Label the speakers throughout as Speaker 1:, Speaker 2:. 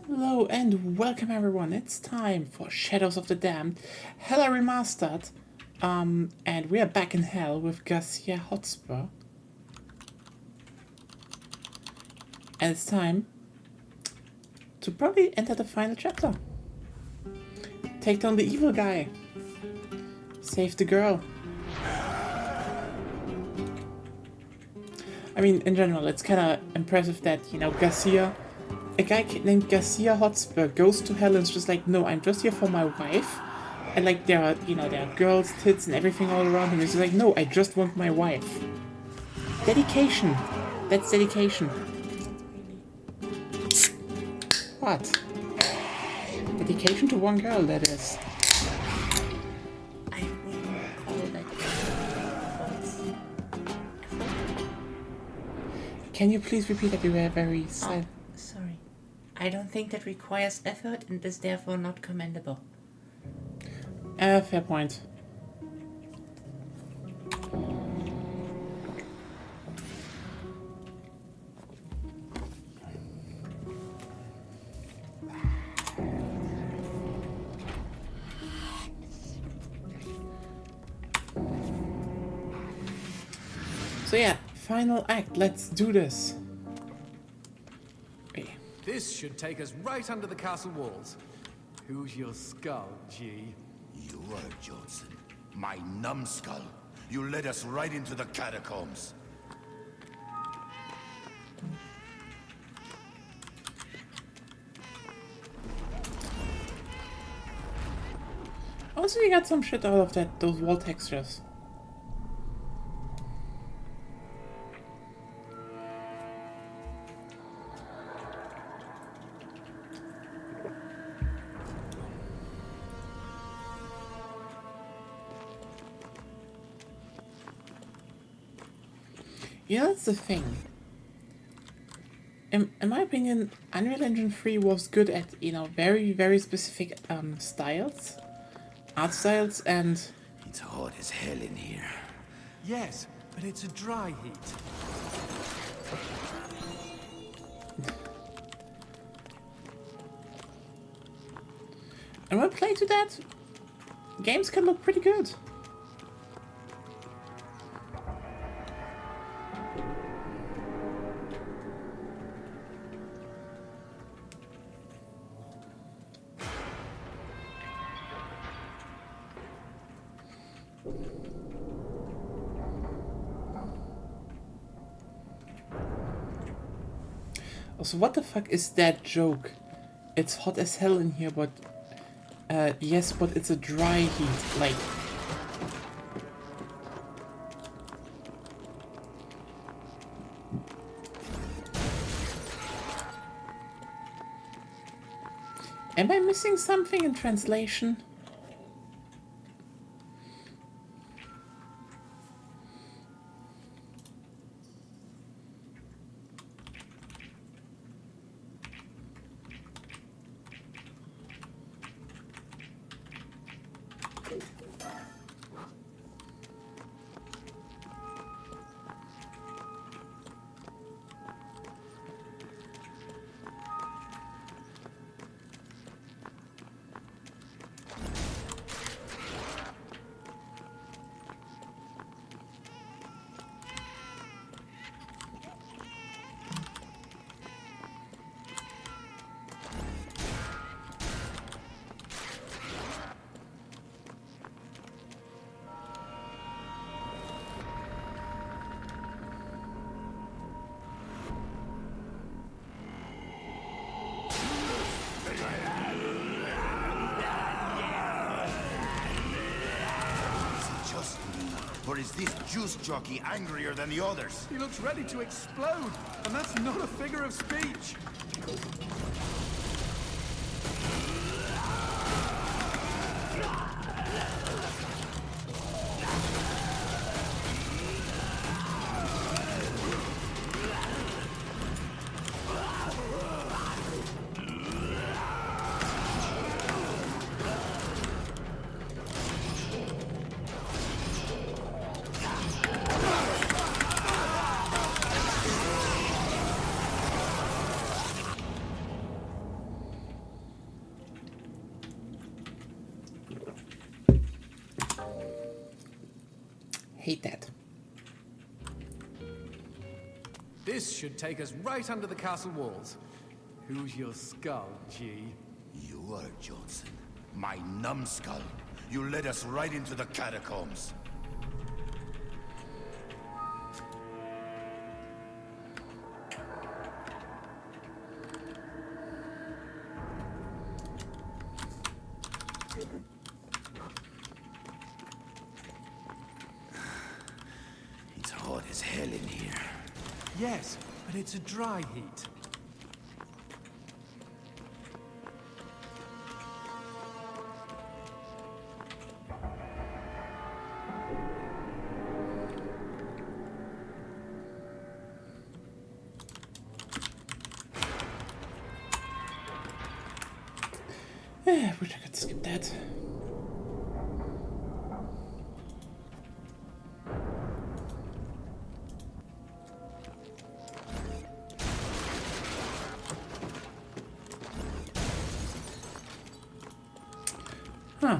Speaker 1: Hello and welcome everyone, it's time for Shadows of the Damned Hella Remastered, and we are back in hell with Garcia Hotspur. And it's time to probably enter the final chapter. Take down the evil guy. Save the girl. I mean, in general, it's kind of impressive that, a guy named Garcia Hotspur goes to hell and is just like, no, I'm just here for my wife. And like, there are girls, tits, and everything all around him. He's like, no, I just want my wife. Dedication. That's dedication. What? Dedication to one girl, that is.
Speaker 2: I wouldn't call that false.
Speaker 1: Can you please repeat that? You were very silent.
Speaker 2: Sorry. I don't think that requires effort and is therefore not commendable.
Speaker 1: Fair point. So yeah, final act, let's do this. Okay.
Speaker 3: This should take us right under the castle walls. Who's your skull, G?
Speaker 4: You are Johnson, my numbskull. You led us right into the catacombs.
Speaker 1: Also, you got some shit out of those wall textures. Yeah, that's the thing. In my opinion, Unreal Engine 3 was good at, very, very specific styles. Art styles, and...
Speaker 4: It's hot as hell in here.
Speaker 3: Yes, but it's a dry heat.
Speaker 1: And when played to that, games can look pretty good. Also, what the fuck is that joke? It's hot as hell in here, but... yes, but it's a dry heat, like... Am I missing something in translation?
Speaker 4: Or is this juice jockey angrier than the others?
Speaker 3: He looks ready to explode, and that's not a figure of speech.
Speaker 1: Hate that.
Speaker 3: This should take us right under the castle walls. Who's your skull, G?
Speaker 4: You are Johnson. My numbskull. You led us right into the catacombs. It's hot as hell in here.
Speaker 3: Yes, but it's a dry heat.
Speaker 1: I wish I could skip that. Huh.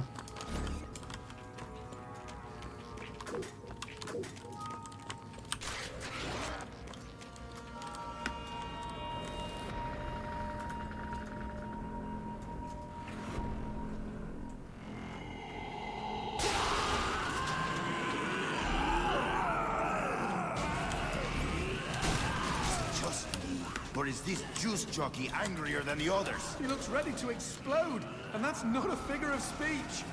Speaker 4: Just me. Or is this juice jockey angrier than the others?
Speaker 3: He looks ready to explode, and that's not a figure of speech.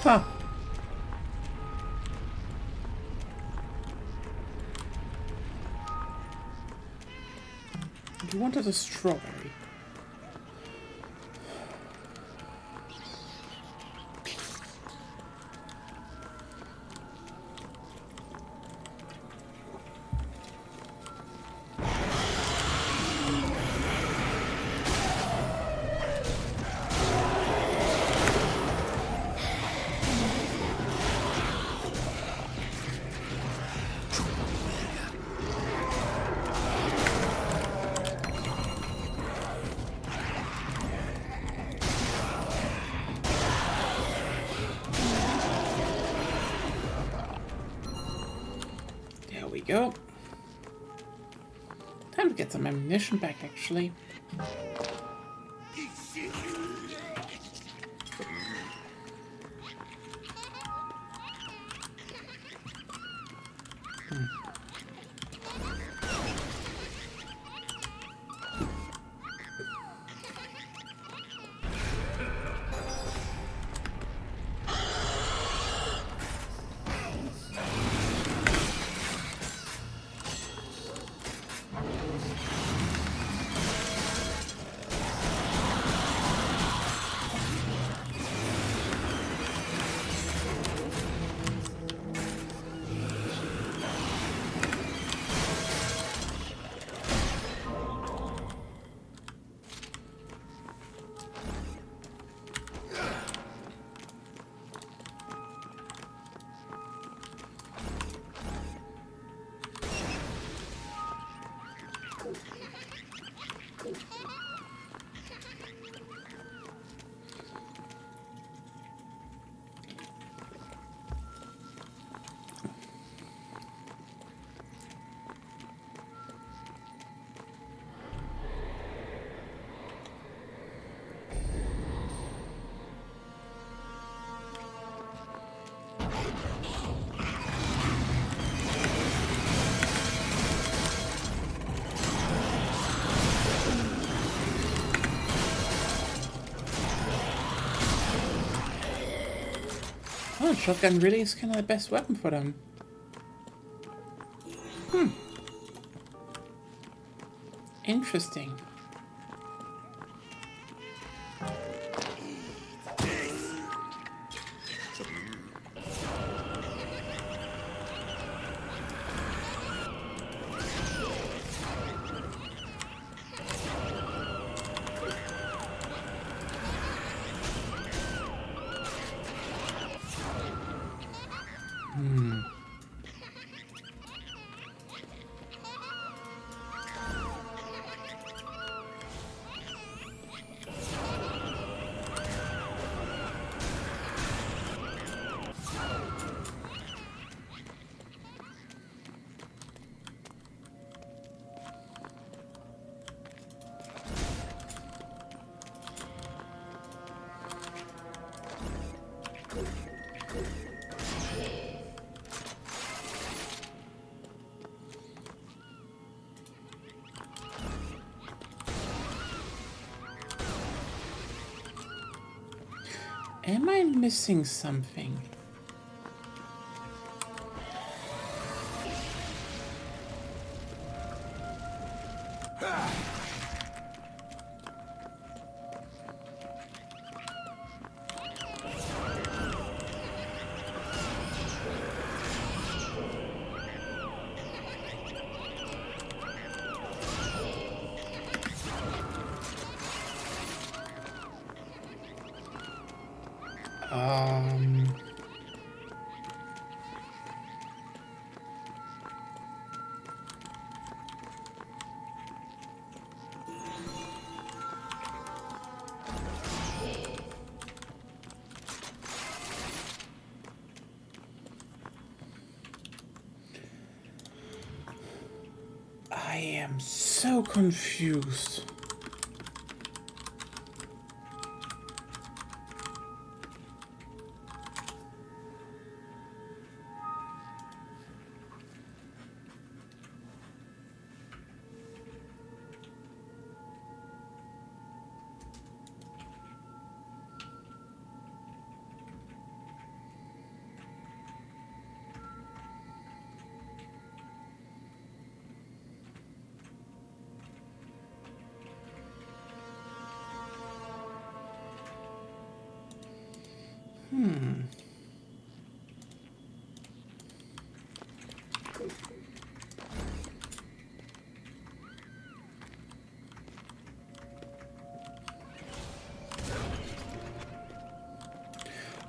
Speaker 1: Huh. You wanted a strawberry. There we go. Time to get some ammunition back, actually. Oh, shotgun really is kind of the best weapon for them. Interesting. Am I missing something? I am so confused.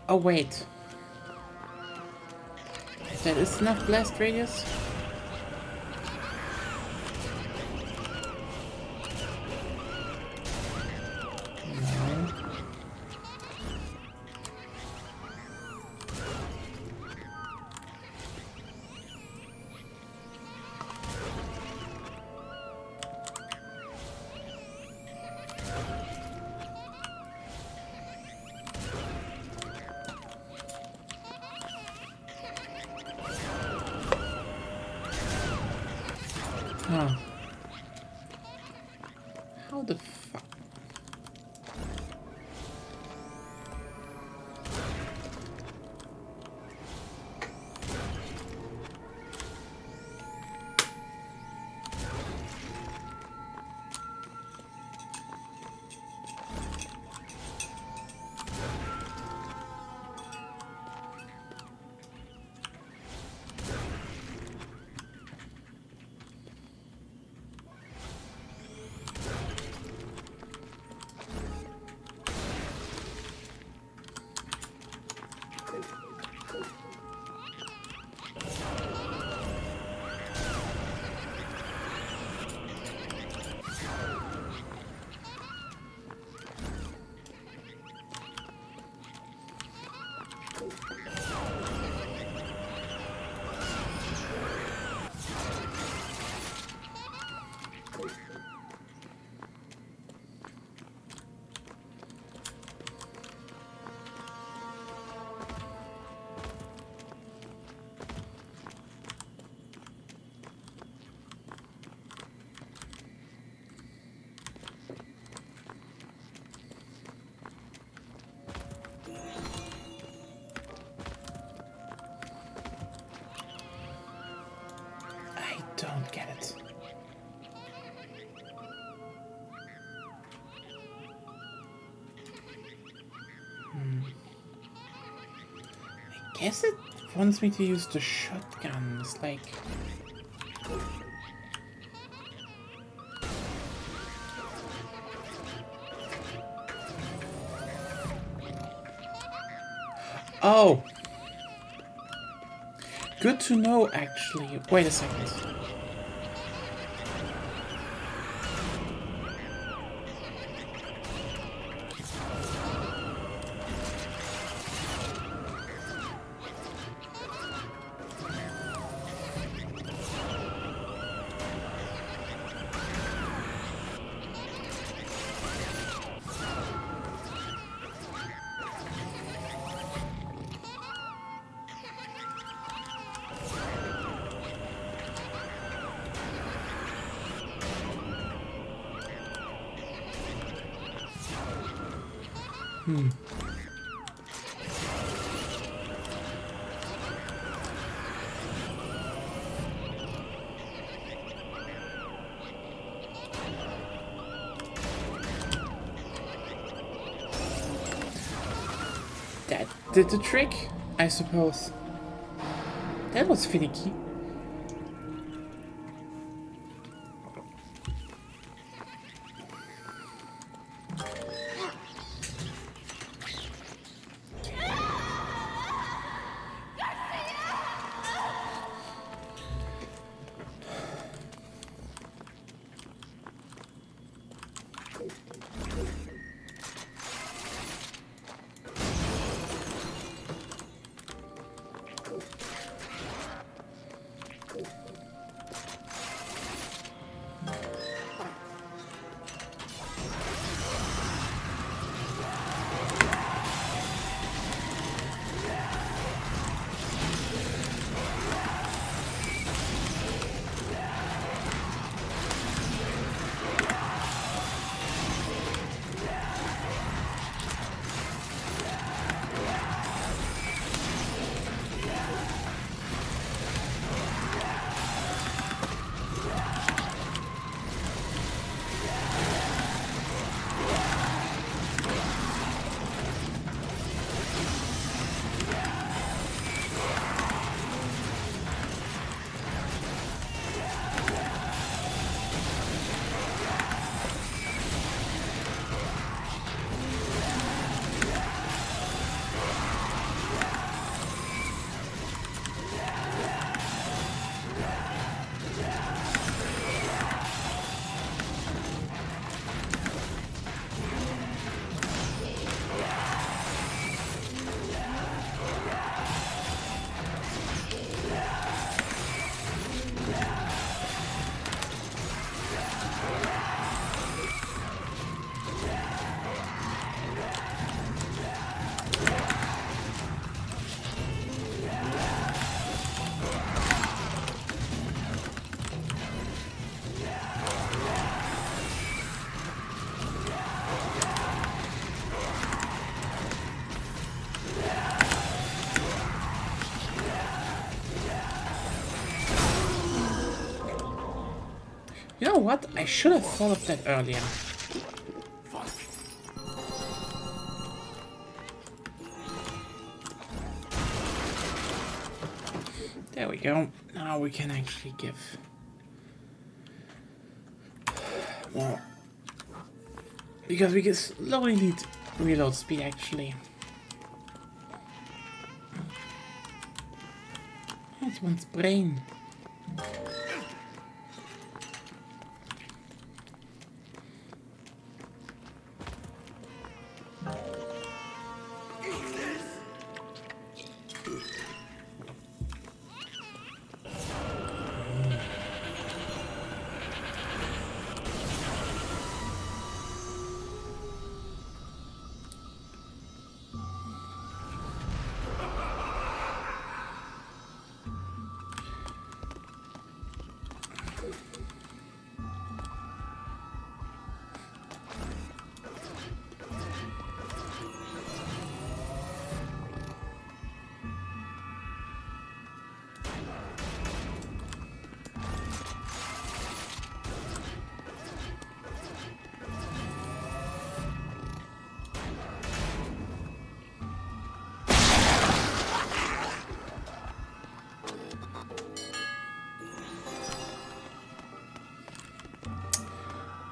Speaker 1: Oh wait. That is enough blast radius? No. Huh. How the fuck? I don't get it. I guess it wants me to use the shotgun. It's like... Oh! Good to know, actually. Wait a second. That did the trick, I suppose. That was finicky. You know what? I should have thought of that earlier. There we go. Now we can actually give more. Because we can slowly need reload speed actually. It's one's brain.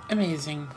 Speaker 1: Amazing.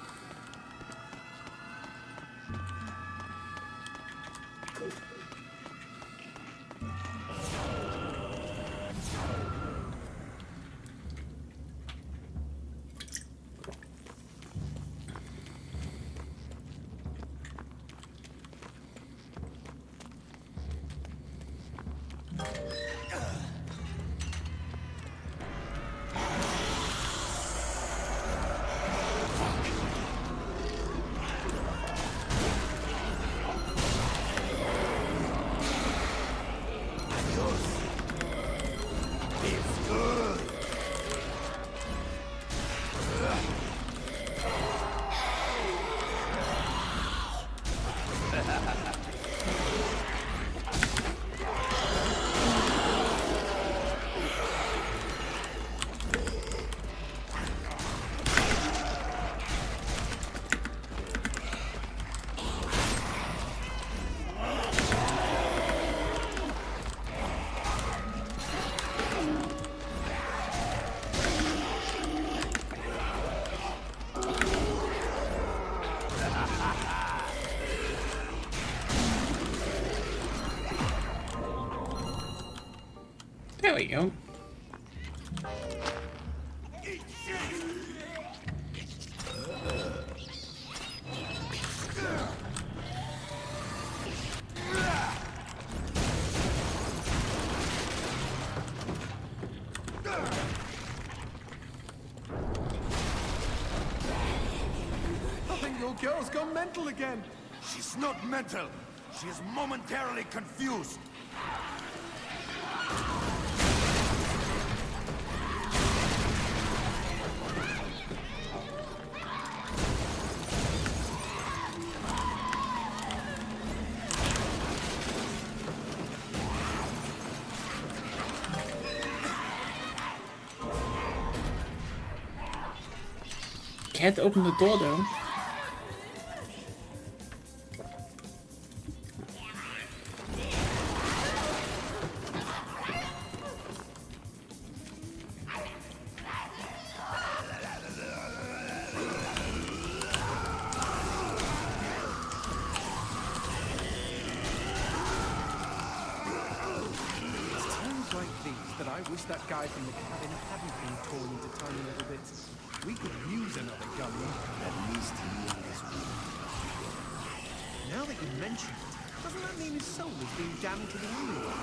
Speaker 1: go.
Speaker 3: I think your girl's gone mental again.
Speaker 4: She's not mental. She is momentarily confused.
Speaker 1: Can't open the door though.
Speaker 3: I wish that guy from the cabin hadn't been torn into tiny little bits. We could use another gunman.
Speaker 4: At least he is weak.
Speaker 3: Now that you mention it, doesn't that mean his soul is being damned to the underworld?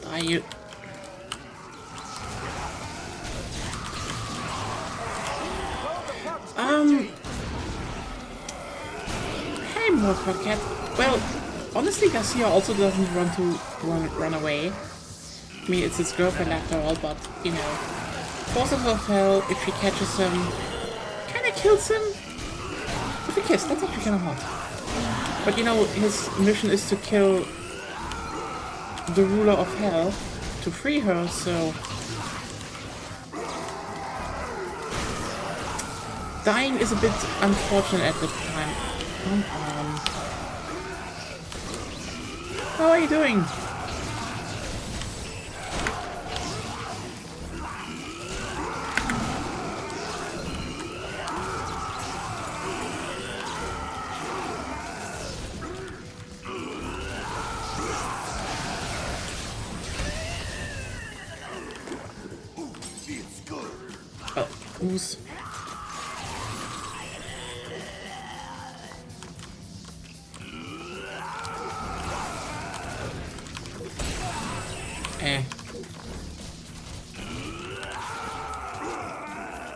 Speaker 1: Are you? Hey, Morpher Cat. Well, honestly, Garcia also doesn't run away. I mean, it's his girlfriend after all, but, you know, forces of hell, if she catches him, kinda kills him with a kiss. That's actually kinda hot. But, you know, his mission is to kill the ruler of hell to free her, so... Dying is a bit unfortunate at the time. Come on. How are you doing? Oh, who's...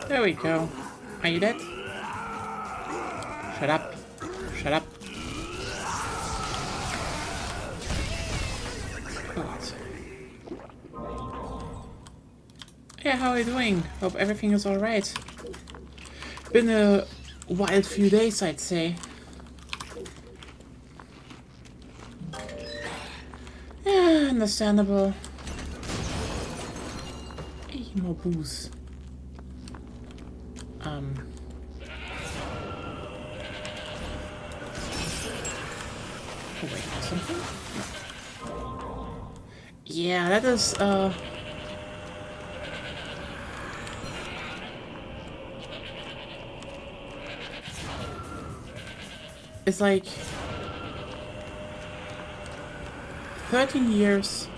Speaker 1: There we go. Are you dead? Shut up. Shut up. God. Yeah, how are you doing? Hope everything is alright. Been a wild few days, I'd say. Yeah, understandable. Hey, more booze. Oh, wait, something? No. Yeah, that is, it's like 13 years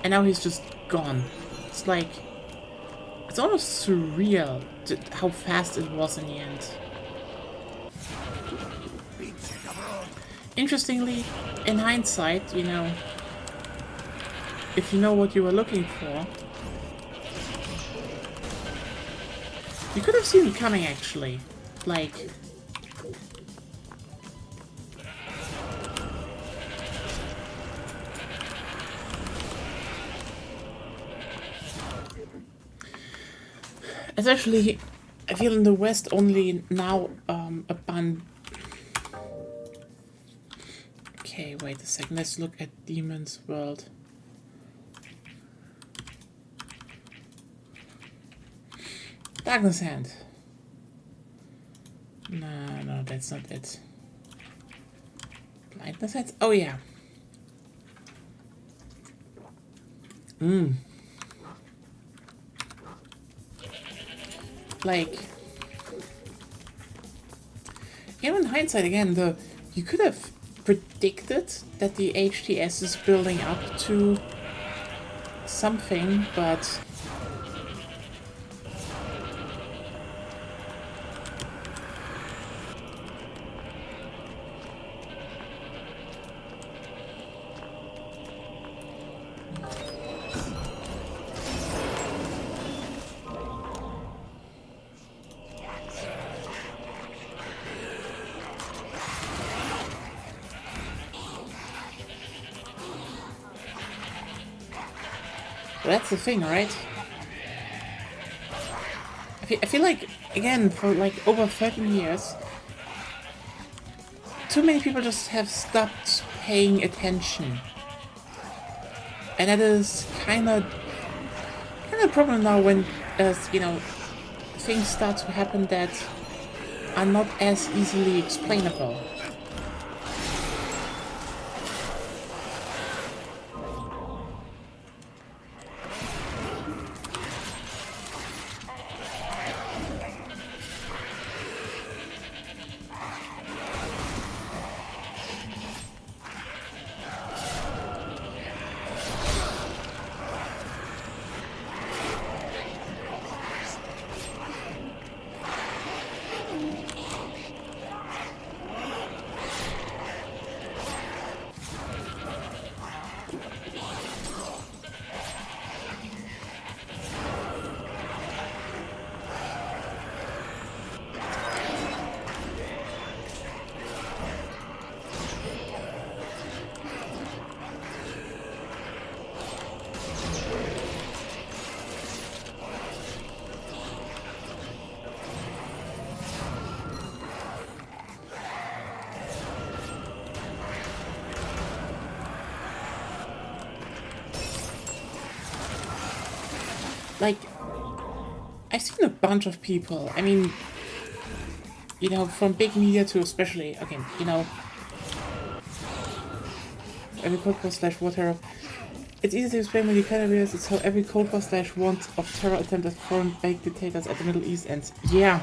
Speaker 1: and now he's just gone. It's like, it's almost surreal how fast it was in the end. Interestingly, in hindsight, you know, if you know what you were looking for, you could have seen it coming actually. Like, especially, I feel in the West only now a band. Okay, wait a second. Let's look at Demon's World. Darkness Hand. No, that's not it. Blindness Hand? Oh yeah. Like, you know, in hindsight again, you could have predicted that the HTS is building up to something, but that's the thing, right? I feel like, again, for like over 13 years, too many people just have stopped paying attention. And that is kind of a problem now when, you know, things start to happen that are not as easily explainable. Like, I've seen a bunch of people, I mean, you know, from big media to especially, okay, you know, every cold war slash war terror. It's easy to explain when you kind of realize it's how every cold war slash want of terror attempt at foreign baked dictators at the Middle East ends. Yeah.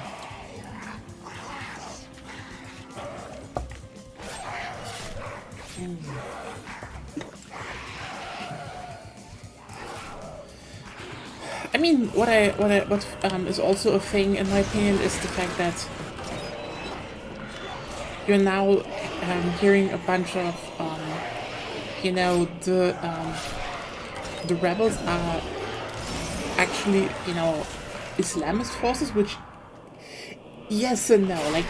Speaker 1: I mean, what is also a thing in my opinion is the fact that you're now hearing a bunch of, you know, the rebels are actually, you know, Islamist forces, which, yes and no. Like,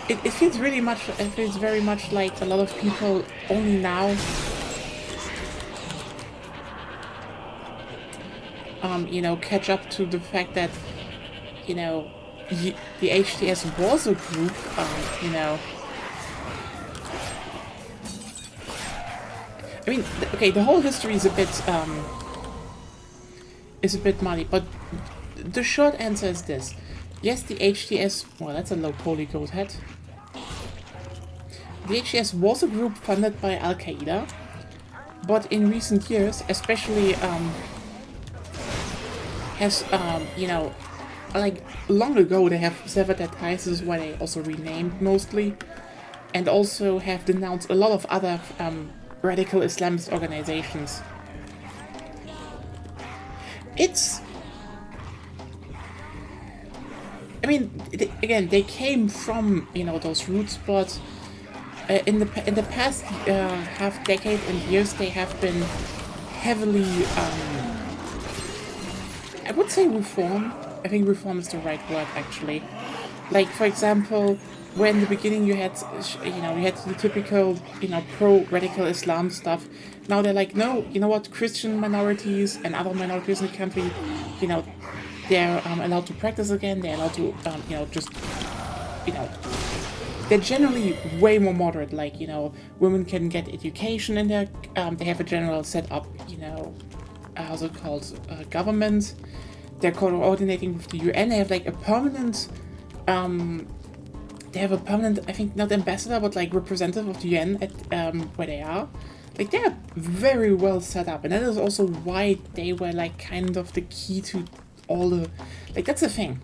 Speaker 1: it feels really much, it feels very much like a lot of people only now you know, catch up to the fact that, you know, the HTS was a group, you know. I mean, okay, the whole history is a bit muddy, but the short answer is this. Yes, the HTS, well, that's a low poly goat head. The HTS was a group funded by Al-Qaeda, but in recent years, especially, has, you know, like, long ago they have severed their ties, this is why they also renamed mostly, and also have denounced a lot of other, radical Islamist organizations. It's... I mean, again, they came from, you know, those roots, but in the past half decade and years, they have been heavily, I would say reform. I think reform is the right word, actually. Like, for example, when in the beginning you had, you know, you had the typical, you know, pro-radical Islam stuff. Now they're like, no, you know what, Christian minorities and other minorities in the country, you know, they're allowed to practice again, they're allowed to, you know, just, you know, they're generally way more moderate, like, you know, women can get education in their, they have a general set up, you know, how's it called, government, they're coordinating with the UN, they have like a permanent, they have a permanent, I think, not ambassador, but like representative of the UN at, where they are. Like, they're very well set up, and that is also why they were like kind of the key to all the, like, that's the thing.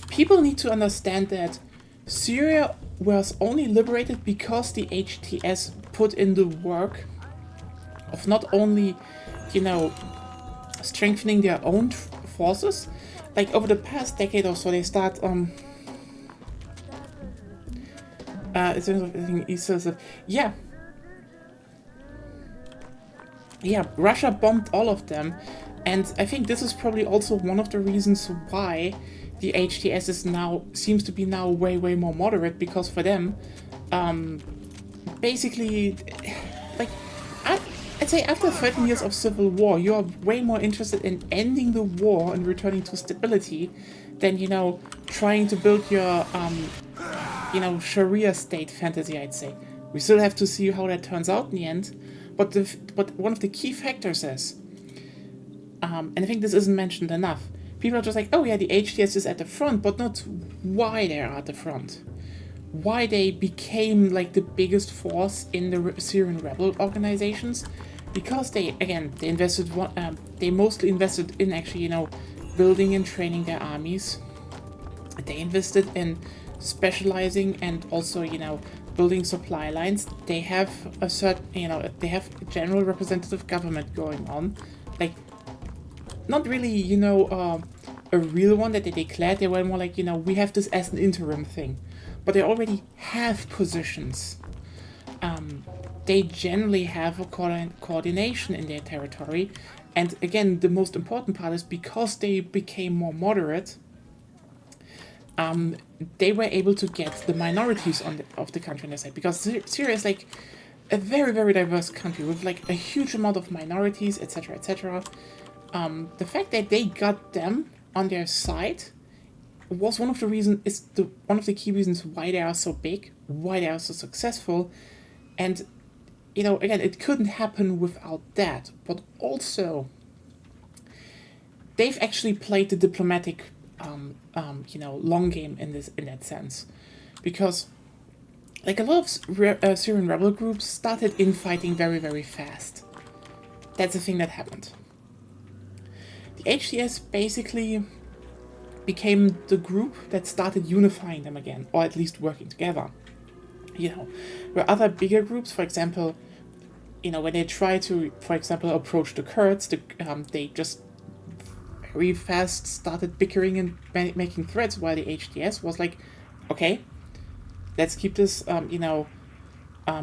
Speaker 1: People need to understand that Syria was only liberated because the HTS put in the work of not only, you know, strengthening their own forces. Like over the past decade or so, they start yeah, Russia bombed all of them, and I think this is probably also one of the reasons why the HTS seems to be now way more moderate, because for them, basically, like, I'd say after 13 years of civil war, you are way more interested in ending the war and returning to stability than, you know, trying to build your, you know, Sharia state fantasy, I'd say. We still have to see how that turns out in the end, but one of the key factors is, and I think this isn't mentioned enough, people are just like, oh yeah, the HTS is at the front, but not why they're at the front. Why they became like the biggest force in the Syrian rebel organizations, because they mostly invested in actually, you know, building and training their armies. They invested in specializing and also, you know, building supply lines. They have a certain, you know, they have a general representative government going on, like not really, you know, a real one that they declared. They were more like, you know, we have this as an interim thing. But they already have positions. They generally have a coordination in their territory. And again, the most important part is because they became more moderate, they were able to get the minorities of the country on their side. Because Syria is like a very diverse country with like a huge amount of minorities, etc., etc. The fact that they got them on their side was one of the key reasons why they are so big, why they are so successful, and, you know, again, it couldn't happen without that. But also, they've actually played the diplomatic, you know, long game in that sense, because, like, a lot of Syrian rebel groups started infighting very fast. That's the thing that happened. The HTS basically became the group that started unifying them again, or at least working together. You know, where other bigger groups, for example, you know, when they try to, for example, approach the Kurds, they just very fast started bickering and making threats, while the HTS was like, okay, let's keep this, you know,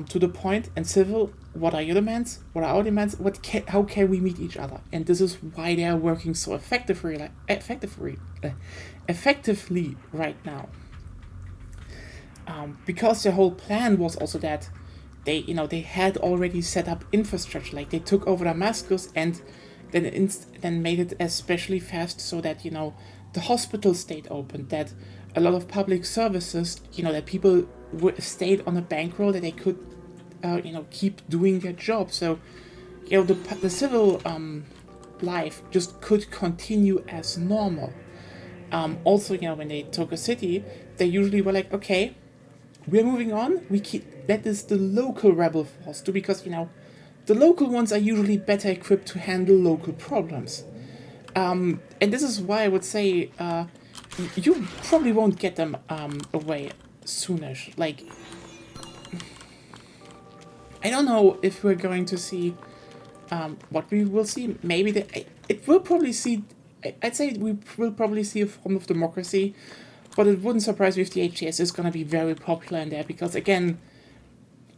Speaker 1: to the point and civil. What are your demands? What are our demands? How can we meet each other? And this is why they are working so effectively right now. Because the whole plan was also that they had already set up infrastructure. Like, they took over Damascus and then made it especially fast so that, you know, the hospital stayed open, that a lot of public services, you know, that people stayed on a bankroll, that they could, you know, keep doing their job. So, you know, the civil life just could continue as normal. Also, you know, when they took a city, they usually were like, okay, we're moving on. That is the local rebel force do, because, you know, the local ones are usually better equipped to handle local problems. And this is why I would say you probably won't get them away soonish. Like, I don't know if we're going to see what we will see. Maybe it will probably see. I'd say we will probably see a form of democracy, but it wouldn't surprise me if the HTS is going to be very popular in there, because, again,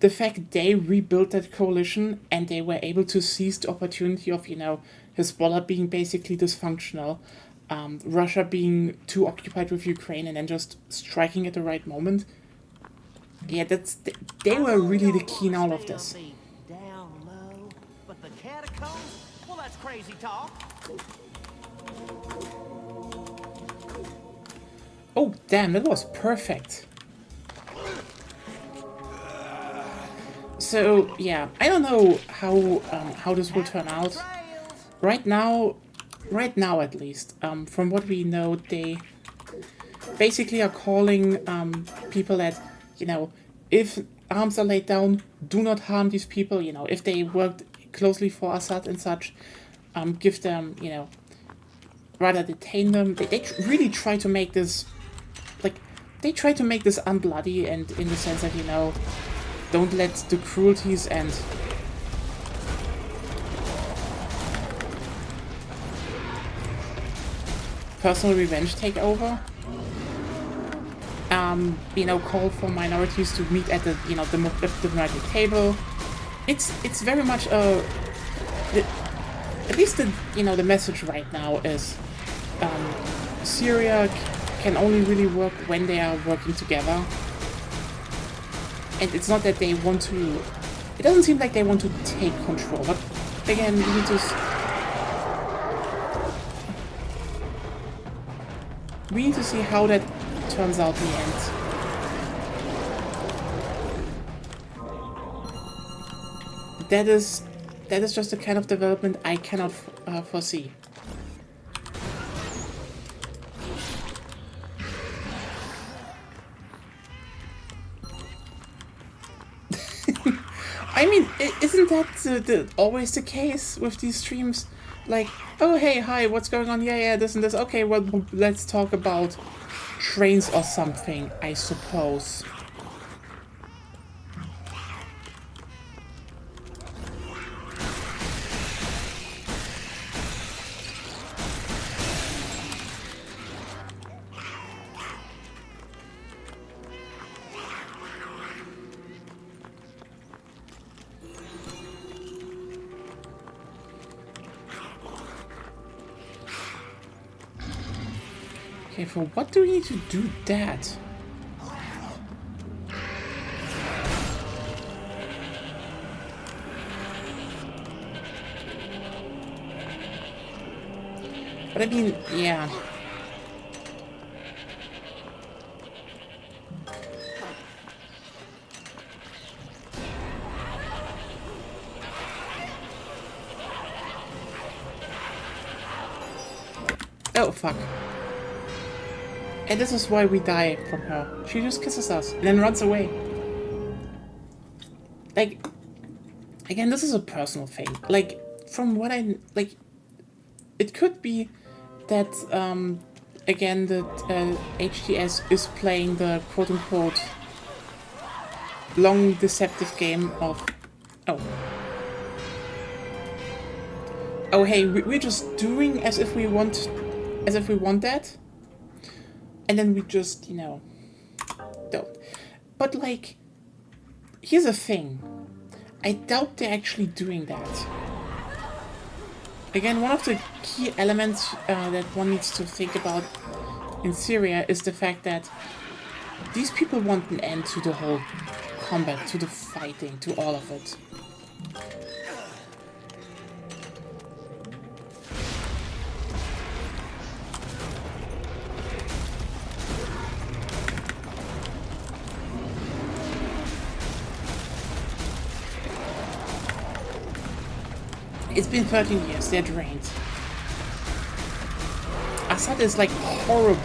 Speaker 1: the fact they rebuilt that coalition and they were able to seize the opportunity of, you know, Hezbollah being basically dysfunctional, Russia being too occupied with Ukraine, and then just striking at the right moment. Yeah, they were really the key in all of this.
Speaker 5: Down low, but the catacombs? Well, that's crazy talk.
Speaker 1: Oh, damn, that was perfect. So, yeah, I don't know how this will turn out. Right now at least, from what we know, they basically are calling people that, you know, if arms are laid down, do not harm these people. You know, if they worked closely for Assad and such, give them, you know, rather detain them. They really try to make this, like, they try to make this unbloody, and in the sense that, you know, don't let the cruelties and personal revenge take over. You know, call for minorities to meet at the, you know, the minority table. It's very much at least the, you know, the message right now is Syria can only really work when they are working together. And it's not that they want to, it doesn't seem like they want to take control, but again, we need to see how that turns out in the end. That is just the kind of development I cannot foresee. I mean, isn't that always the case with these streams? Like, oh hey, hi, what's going on? Yeah, this and this. Okay, well, let's talk about trains or something, I suppose. Okay, for what do we need to do that? But I mean, yeah. Oh, fuck. And this is why we die from her. She just kisses us and then runs away. Like, again, this is a personal thing. Like, from what I, like, it could be that, again, that HTS is playing the quote-unquote long deceptive game of, oh hey, we're just doing as if we want that. And then we just, you know, don't. But, like, here's the thing. I doubt they're actually doing that. Again, one of the key elements that one needs to think about in Syria is the fact that these people want an end to the whole combat, to the fighting, to all of it. It's been 13 years, they're drained. Assad is like horrible.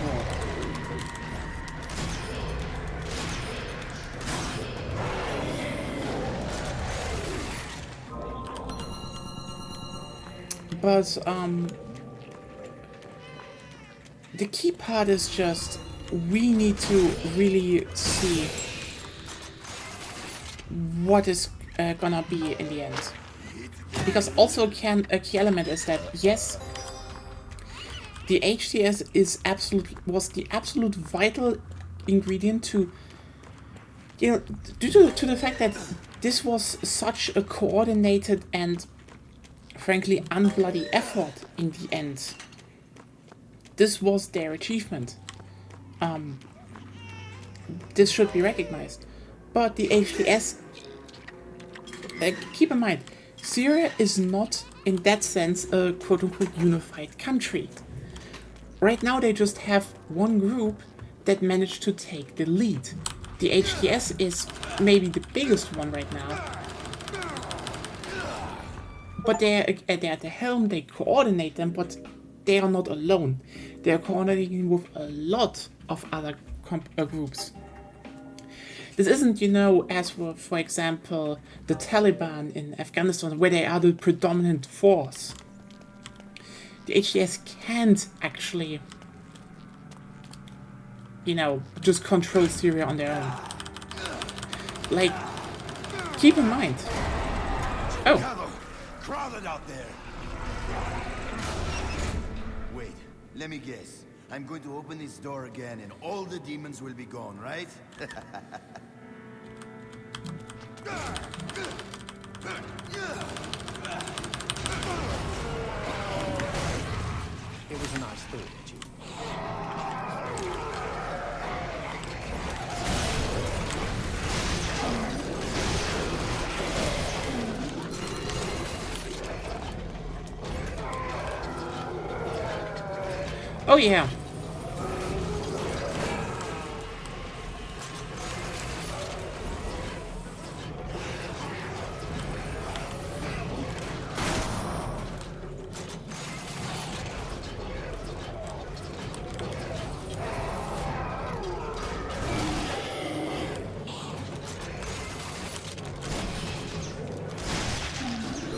Speaker 1: But, the key part is just, we need to really see what is gonna be in the end. Because also a key element is that, yes, the HTS was the absolute vital ingredient to, you know, due to the fact that this was such a coordinated and frankly unbloody effort in the end. This was their achievement. This should be recognized. But the HTS, keep in mind, Syria is not, in that sense, a quote-unquote unified country. Right now they just have one group that managed to take the lead. The HTS is maybe the biggest one right now. But they're at the helm, they coordinate them, but they are not alone. They are coordinating with a lot of other groups. This isn't, you know, as for example, the Taliban in Afghanistan, where they are the predominant force. The HTS can't actually, you know, just control Syria on their own. Like, keep in mind. Oh.
Speaker 4: Chicago, crowded out there. Wait, let me guess. I'm going to open this door again and all the demons will be gone, right?
Speaker 3: It was a nice thought, Jim.
Speaker 1: Oh yeah.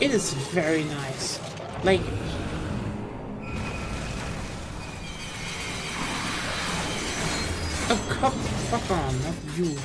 Speaker 1: It is very nice. Like, oh, come fuck on, not you.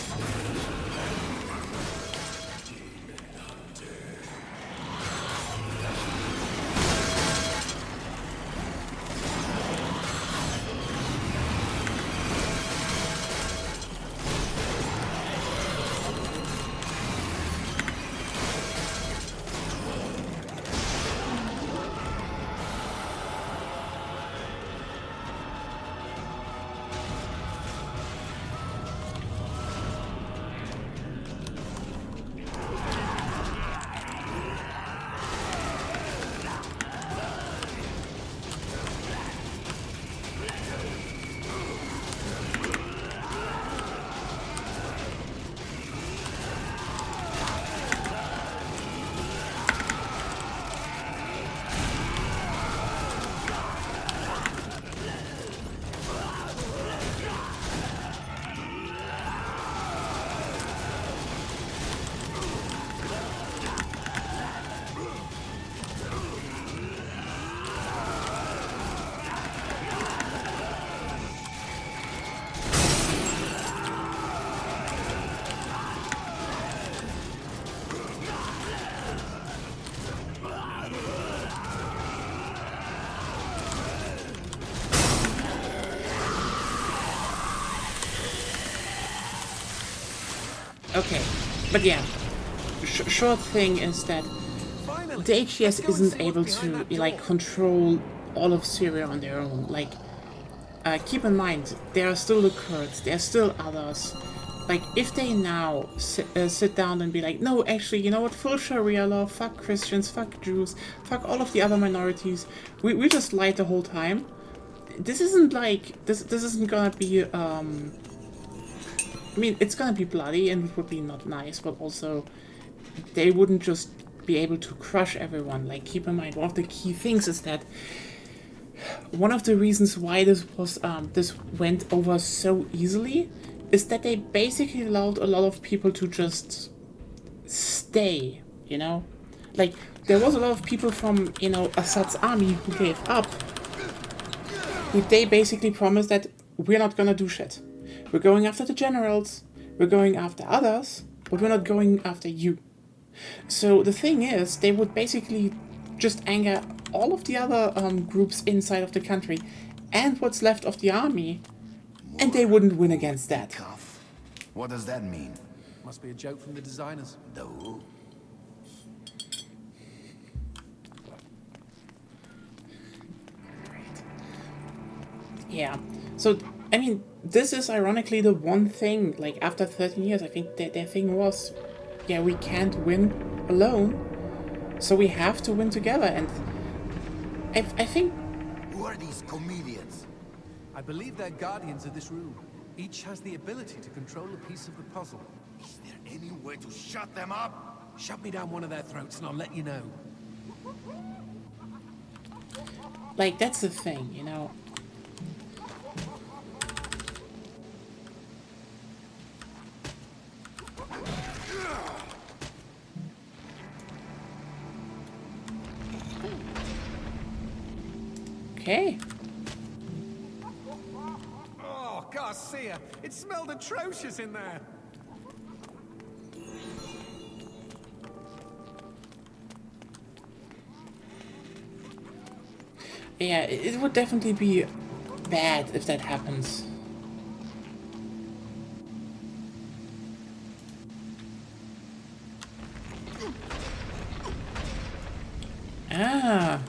Speaker 1: Okay, but yeah, short thing is that the HGS isn't able to like control all of Syria on their own. Like, keep in mind, there are still the Kurds, there are still others. Like, if they now sit down and be like, no, actually, you know what, full Sharia law, fuck Christians, fuck Jews, fuck all of the other minorities, we just lied the whole time. This isn't like, this isn't gonna be, I mean, it's gonna be bloody and it would be not nice, but also they wouldn't just be able to crush everyone. Like, keep in mind, one of the key things is that one of the reasons why this was this went over so easily is that they basically allowed a lot of people to just stay, you know? Like, there was a lot of people from, you know, Assad's army who gave up, who they basically promised that we're not gonna do shit. We're going after the generals, we're going after others, but we're not going after you. So the thing is, they would basically just anger all of the other groups inside of the country and what's left of the army, and they wouldn't win against that.
Speaker 4: Cuff. What does that mean?
Speaker 3: Must be a joke from the designers.
Speaker 4: The who?
Speaker 1: Yeah, so, I mean, this is ironically the one thing, like, after 13 years, I think that their thing was, yeah, we can't win alone, so we have to win together, and I think...
Speaker 4: Who are these comedians?
Speaker 3: I believe they're guardians of this room. Each has the ability to control a piece of the puzzle.
Speaker 4: Is there any way to shut them up?
Speaker 3: Shove me down one of their throats and I'll let you know.
Speaker 1: Like, that's the thing, you know?
Speaker 3: Oh, God, Garcia! It smelled atrocious in there!
Speaker 1: Yeah, it would definitely be bad if that happens. Ah.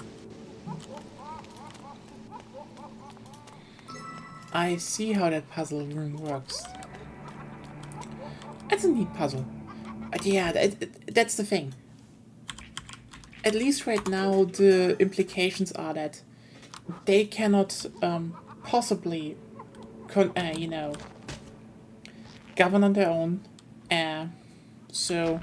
Speaker 1: I see how that puzzle room works. That's a neat puzzle. But yeah, that's the thing. At least right now, the implications are that they cannot possibly, you know, govern on their own. So...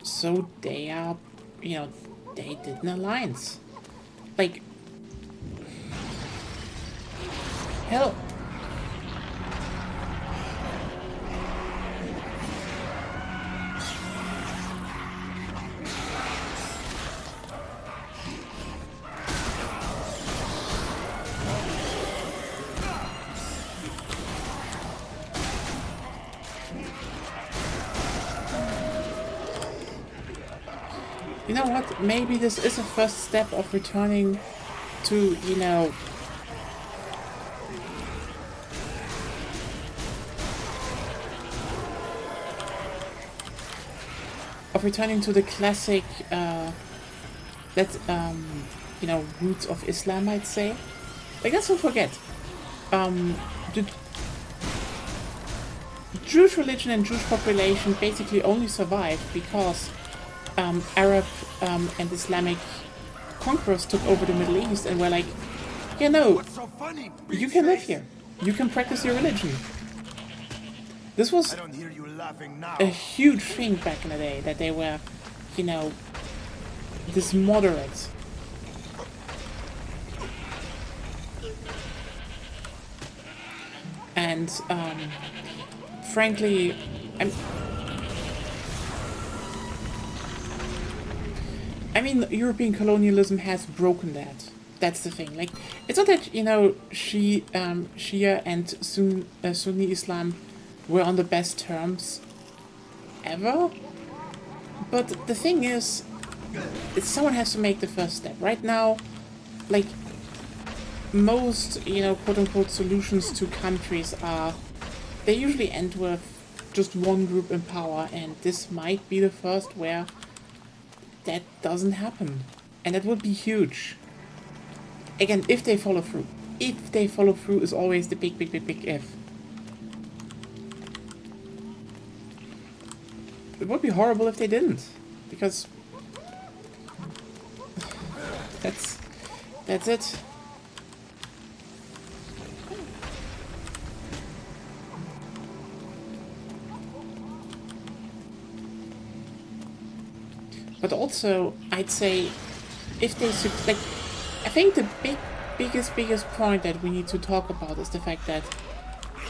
Speaker 1: So they are, you know, they did an alliance. Like, hell. You know what? Maybe this is a first step of returning to, you know, of returning to the classic, you know, roots of Islam, I'd say. Like, let's not forget, the Jewish religion and Jewish population basically only survived because Arab and Islamic conquerors took over the Middle East and were like, yeah, no,
Speaker 4: What's so funny?
Speaker 1: you can live here. You can practice your religion. This was
Speaker 4: I don't hear you laughing now.
Speaker 1: a huge thing back in the day, that they were, you know, this moderate. And, frankly, I mean, European colonialism has broken that. That's the thing. Like, it's not that, you know, Shia and Sunni Islam were on the best terms ever. But the thing is, someone has to make the first step. Right now, like, most, you know, quote-unquote solutions to countries are, they usually end with just one group in power, and this might be the first where that doesn't happen. And that would be huge. Again, if they follow through. If they follow through is always the big, big, big, big if. It would be horrible if they didn't. Because... That's it. But also, I'd say, if they like, I think the biggest point that we need to talk about is the fact that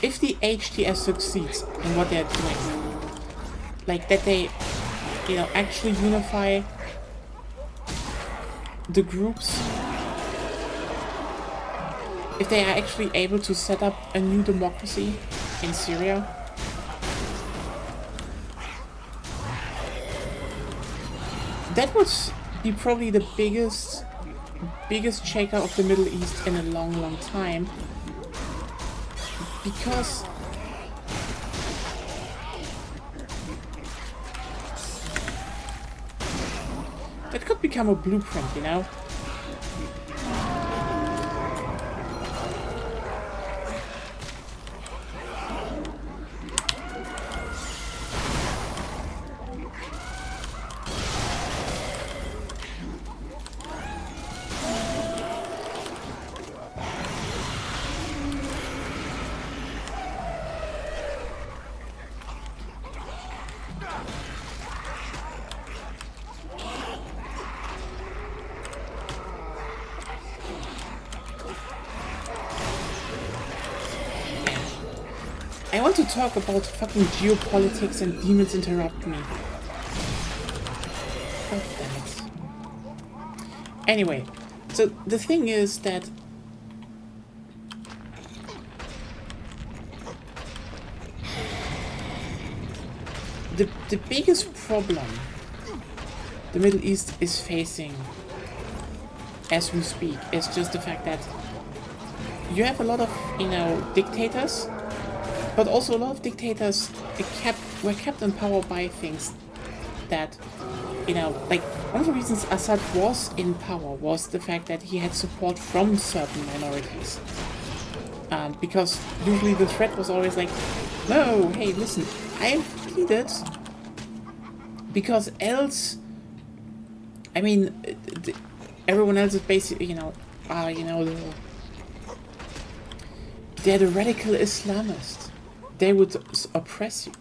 Speaker 1: if the HTS succeeds in what they're doing, like that they, you know, actually unify the groups, if they are actually able to set up a new democracy in Syria, that would be probably the biggest shaker of the Middle East in a long, long time. Because that could become a blueprint, you know? I want to talk about fucking geopolitics and demons interrupt me. God damn it. Anyway, so the thing is that the biggest problem the Middle East is facing as we speak is just the fact that you have a lot of, you know, dictators, but also a lot of dictators were kept in power by things that, you know, like, one of the reasons Assad was in power was the fact that he had support from certain minorities. Because usually the threat was always like, no, hey, listen, I need it, because else, I mean, everyone else is basically, you know, they're the radical Islamists. They would oppress you.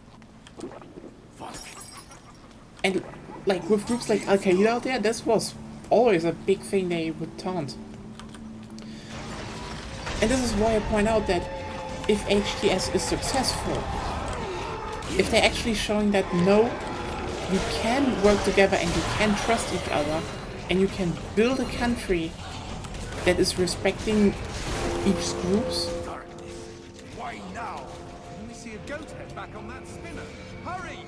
Speaker 1: And, like, with groups like Al-Qaeda out there, this was always a big thing they would taunt. And this is why I point out that if HTS is successful, if they're actually showing that no, you can work together and you can trust each other, and you can build a country that is respecting each groups.
Speaker 3: Why now? Can we see a goat head back on that spinner? Hurry!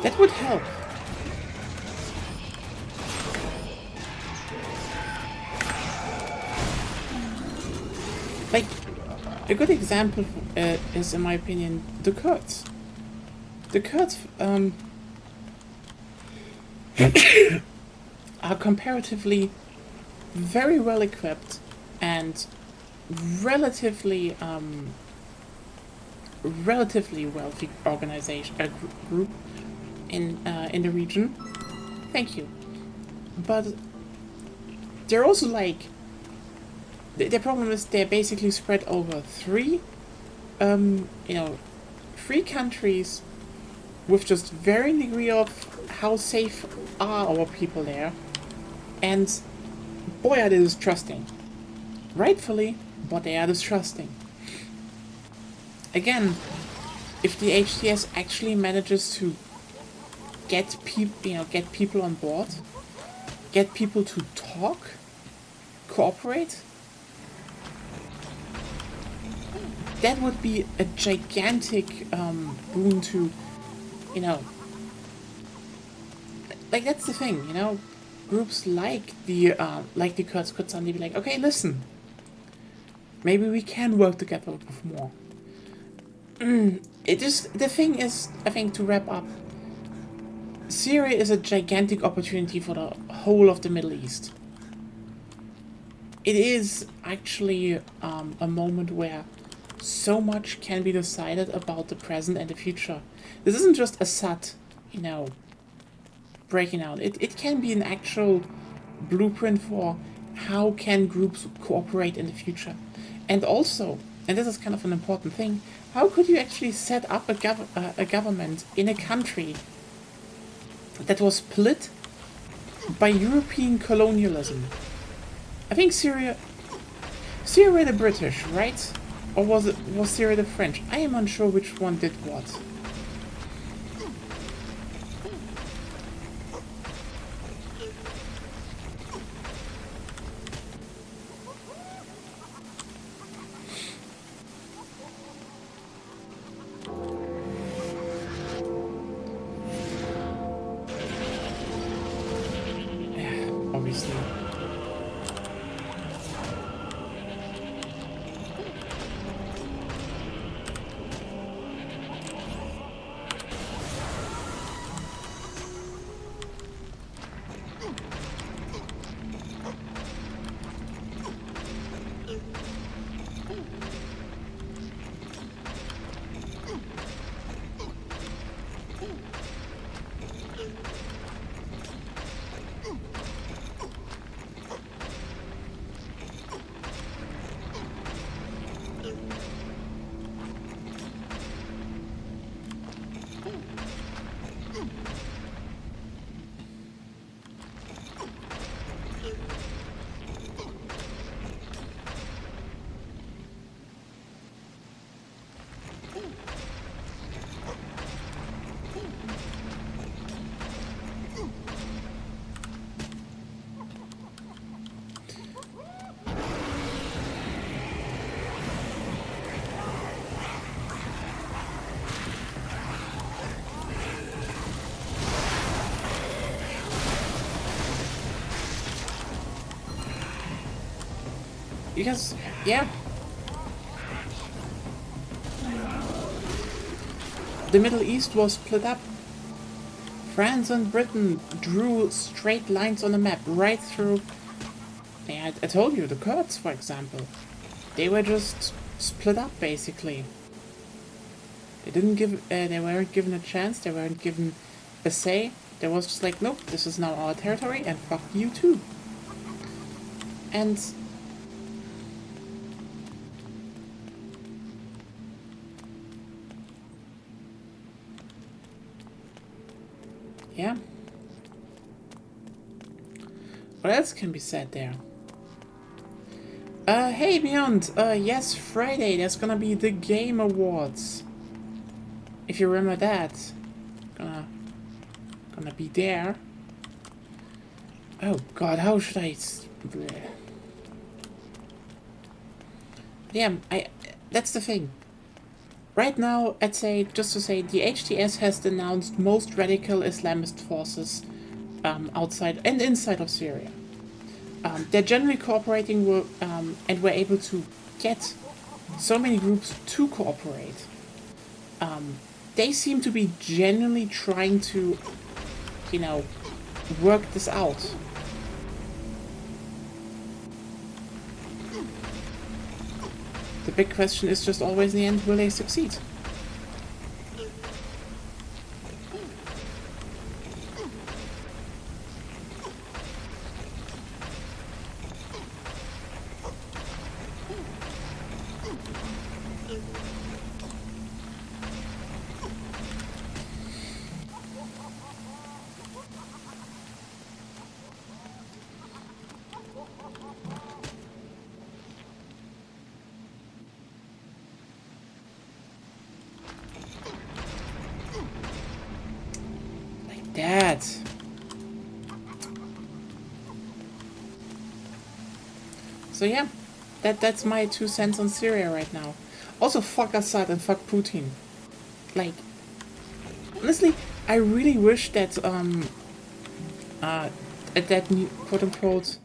Speaker 1: That would help. Like, a good example is, in my opinion, the Kurds. The Kurds are comparatively very well equipped and relatively wealthy organization group in the region. Thank you. But they're also like, their problem is they're basically spread over three countries with just varying degree of how safe are our people there, and boy are they distrusting. Rightfully, but they are distrusting. Again, if the HTS actually manages to get people on board, get people to talk, cooperate, that would be a gigantic boon to, you know, like, that's the thing, you know, groups like the Kurds could suddenly be like, okay, listen, maybe we can work together with more. The thing is, I think, to wrap up, Syria is a gigantic opportunity for the whole of the Middle East. It is actually a moment where so much can be decided about the present and the future. This isn't just Assad, you know, breaking out. It can be an actual blueprint for how can groups cooperate in the future. And also, and this is kind of an important thing, how could you actually set up a government in a country that was split by European colonialism? I think Syria were the British, right? Or was Syria the French? I am unsure which one did what. Obviously. Because, yeah. The Middle East was split up. France and Britain drew straight lines on the map right through. Yeah, I told you, the Kurds, for example. They were just split up, basically. They didn't give. They weren't given a chance. They weren't given a say. There was just like, nope, this is now our territory, and fuck you too. And yeah. What else can be said there? Hey Beyond, yes, Friday, there's gonna be the Game Awards. If you remember that. Gonna be there. Oh god, how should I... Yeah, that's the thing. Right now, I'd say, just to say, the HTS has denounced most radical Islamist forces outside and inside of Syria. They're generally cooperating and we're able to get so many groups to cooperate. They seem to be genuinely trying to, you know, work this out. The big question is just always in the end, will they succeed? That. So yeah, that's my 2 cents on Syria right now. Also, fuck Assad and fuck Putin. Like, honestly, I really wish that that new quote unquote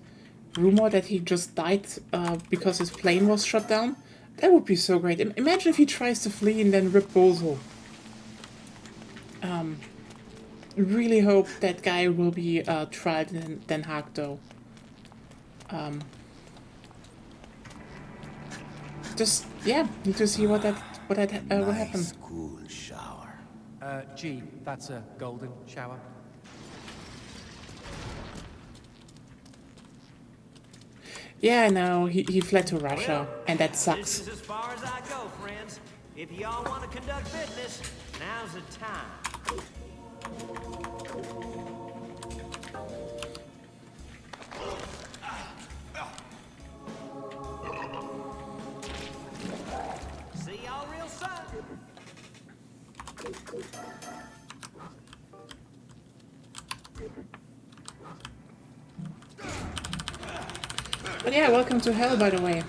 Speaker 1: rumor that he just died because his plane was shut down. That would be so great. Imagine if he tries to flee and then rip Bozo. Really hope that guy will be tried in Den Haag though. Just yeah, need to see what happened.
Speaker 4: Cool shower.
Speaker 3: G, that's a golden shower.
Speaker 1: Yeah, no, he fled to Russia, and that sucks.
Speaker 5: This is as far as I go, friends. If y'all want to conduct business, now's the time. See y'all real soon.
Speaker 1: But yeah, welcome to hell, by the way.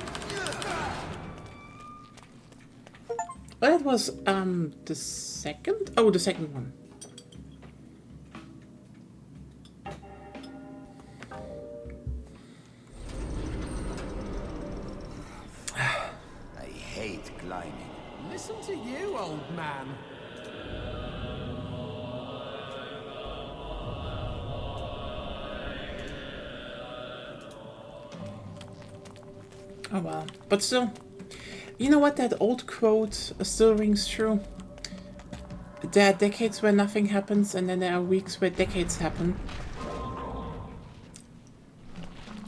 Speaker 1: Well, that was the second. Oh, the second one.
Speaker 4: I hate climbing.
Speaker 3: Listen to you, old man.
Speaker 1: Oh well, but still, you know what? That old quote still rings true. There are decades where nothing happens, and then there are weeks where decades happen.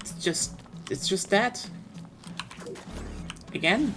Speaker 1: It's just that. Again.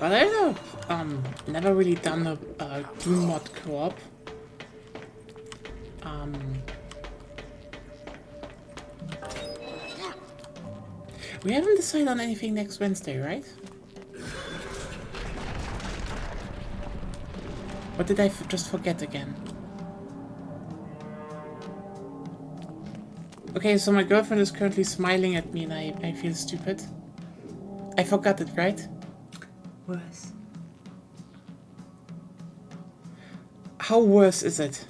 Speaker 1: But I don't know. Never really done a Doom mod co-op. We haven't decided on anything next Wednesday, right? Or did I just forget again? Okay, so my girlfriend is currently smiling at me and I feel stupid. I forgot it, right?
Speaker 2: Worse.
Speaker 1: How worse is it?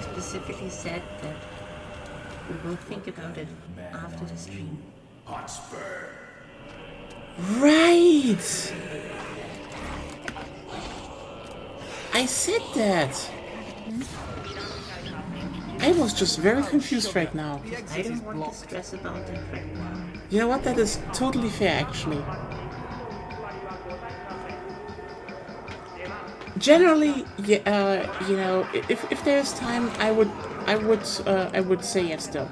Speaker 2: Specifically said that we will think about it after the stream.
Speaker 1: Right! I said that! I was just very confused right now.
Speaker 2: I don't want to stress about it right now.
Speaker 1: You know what? That is totally fair, actually. Generally, yeah, you know, if there's time, I would say yes still.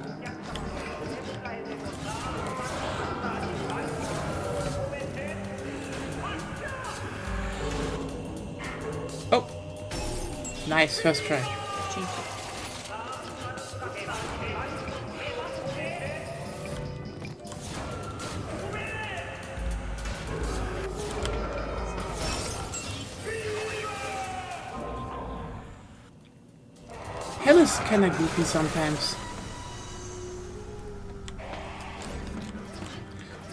Speaker 1: Oh, nice first try.
Speaker 2: Change it.
Speaker 1: Hell is kinda goofy sometimes.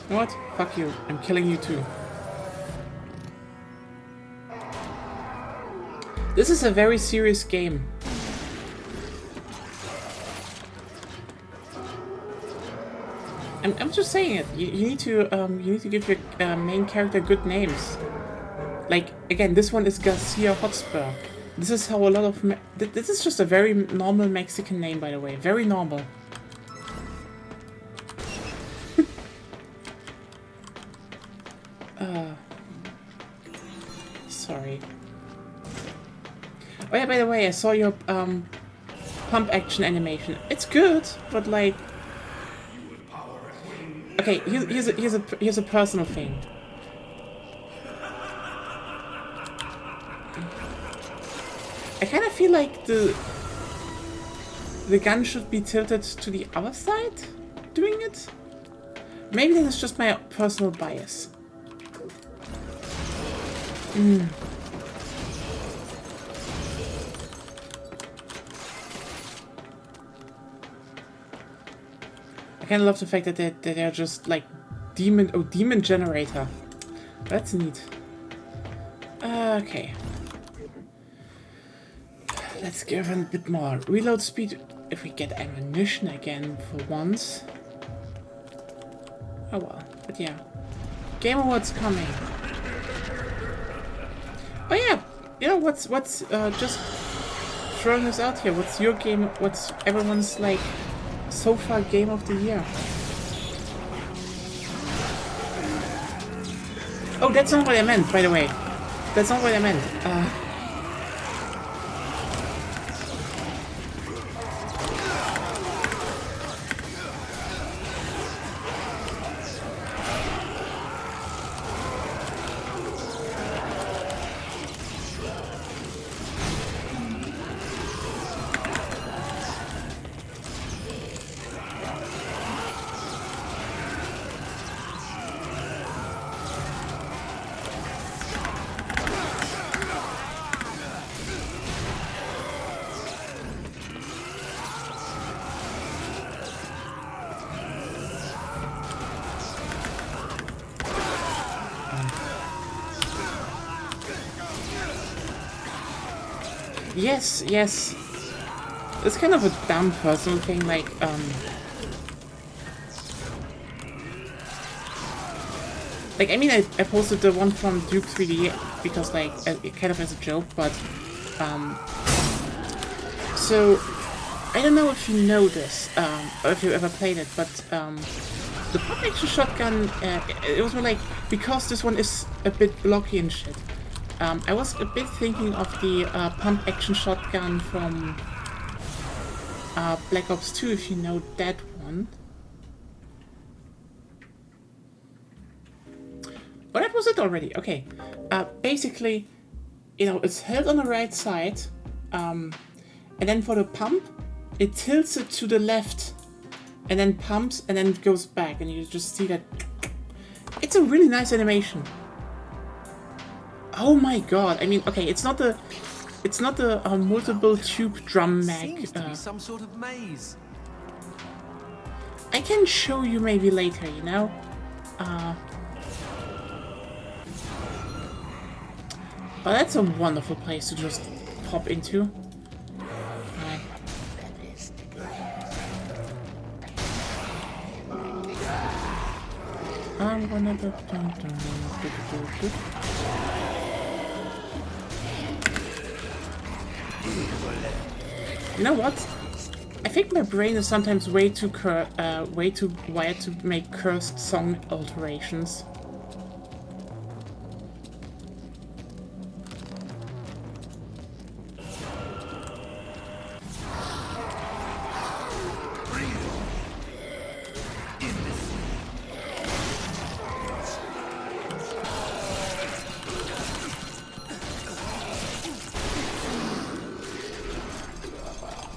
Speaker 1: You know what? Fuck you. I'm killing you too. This is a very serious game. I'm just saying it. You need to give your main character good names. Like again, this one is Garcia Hotspur. This is how a lot of this is just a very normal Mexican name, by the way. Very normal. Sorry. Oh yeah, by the way, I saw your pump action animation. It's good, but like, okay, here's a personal thing. I kind of feel like the gun should be tilted to the other side doing it. Maybe that is just my personal bias. I kind of love the fact that they're just like demon generator. That's neat. Okay. Let's give him a bit more reload speed if we get ammunition again for once. Oh well, but yeah. Game Awards coming. Oh yeah, you know what's just throwing this out here. What's your game? What's everyone's like so far game of the year? Oh, that's not what I meant, by the way. That's not what I meant. Yes, yes. It's kind of a dumb personal thing, like, like, I mean, I posted the one from Duke 3D because, like, it kind of as a joke, but, so, I don't know if you know this, or if you ever played it, but, the pump action shotgun, it was more like, because this one is a bit blocky and shit, I was a bit thinking of the pump action shotgun from Black Ops 2, if you know that one. Oh, that was it already. Okay. basically, you know, it's held on the right side, and then for the pump, it tilts it to the left, and then pumps, and then it goes back, and you just see that. It's a really nice animation. Oh my god! I mean, okay, it's not the multiple tube drum mag.
Speaker 3: Seems to be some sort of maze.
Speaker 1: I can show you maybe later, you know? But that's a wonderful place to just pop into. Right. I'm gonna go. You know what? I think my brain is sometimes way too wired to make cursed song alterations.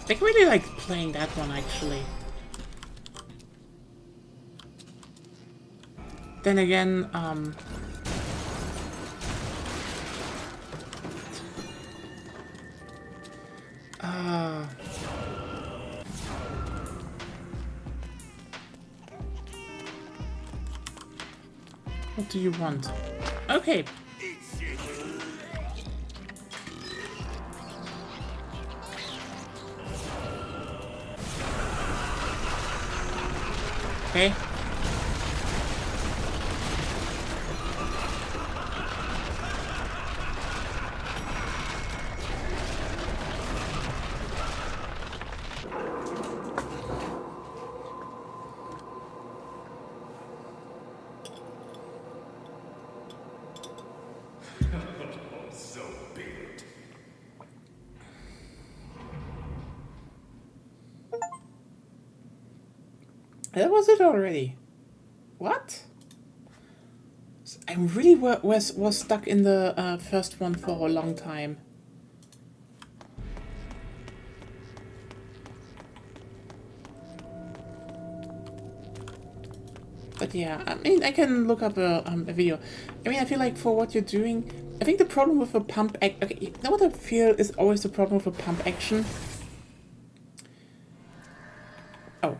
Speaker 1: I really like playing that one, actually. Then again, what do you want? Okay. Okay.
Speaker 4: So big.
Speaker 1: That was it already. What? I really was stuck in the first one for a long time. But yeah, I mean, I can look up a video. I mean, I feel like for what you're doing, I think the problem with a pump act. Okay, you know what I feel is always the problem with a pump action. Oh.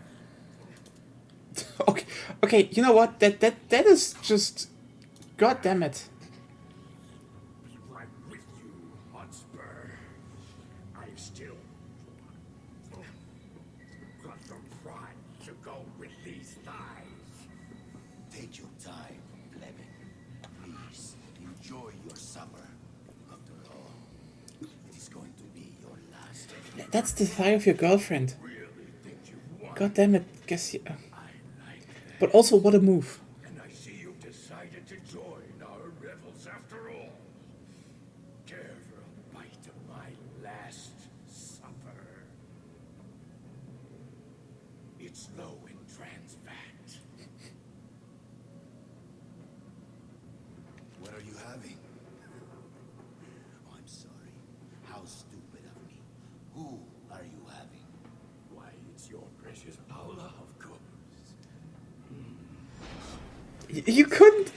Speaker 1: Okay, okay. You know what? That is just. God damn it.
Speaker 4: Be right with you, Hotspur. I still got some pride to go with these thighs. Take your time, Fleming. Please enjoy your supper. After all, it is going to be your last.
Speaker 1: That's the thigh of your girlfriend.
Speaker 4: Really think you want?
Speaker 1: God damn it. Guess you.
Speaker 4: I like that.
Speaker 1: But also, what a move.
Speaker 4: And I see you decided to join our revels after all. Care for a bite of my last supper? It's low in trans fat. What are you having? Oh, I'm sorry. How stupid of me. Who are you having? Why, it's your precious Paula, of course.
Speaker 1: You couldn't.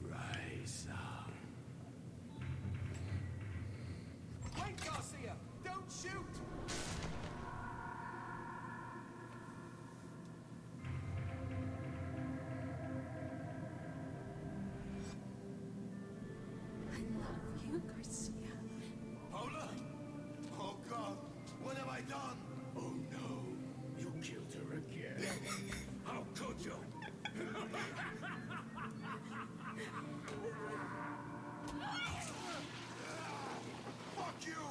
Speaker 4: Try some.
Speaker 3: Wait, Garcia! Don't shoot!
Speaker 6: I love you, Garcia.
Speaker 4: Paula? Oh God, what have I done? Oh no, you killed her again. How could you? Fuck you!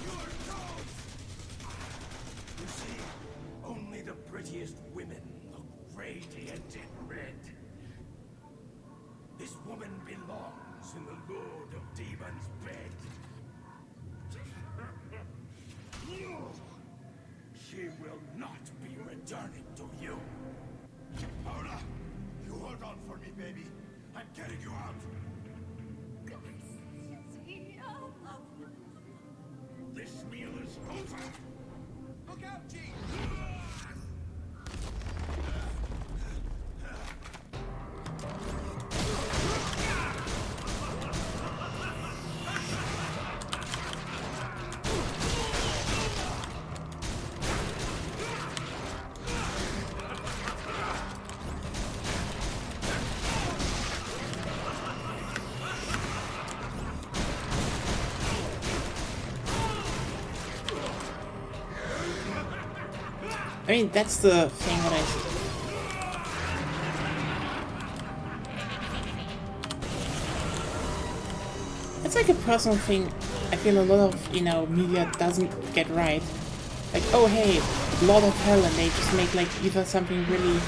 Speaker 4: You're toast! You see, only the prettiest women look radiant in red. This woman belongs in the Lord of Demons' bed. She will not be returning to you. Paula, you hold on for me, baby. I'm getting you out. This meal is over.
Speaker 3: Look out, G!
Speaker 1: I mean, that's the thing that it's like a personal thing I feel a lot of, you know, media doesn't get right. Like, oh hey, Lord of Hell, and they just make like either something really,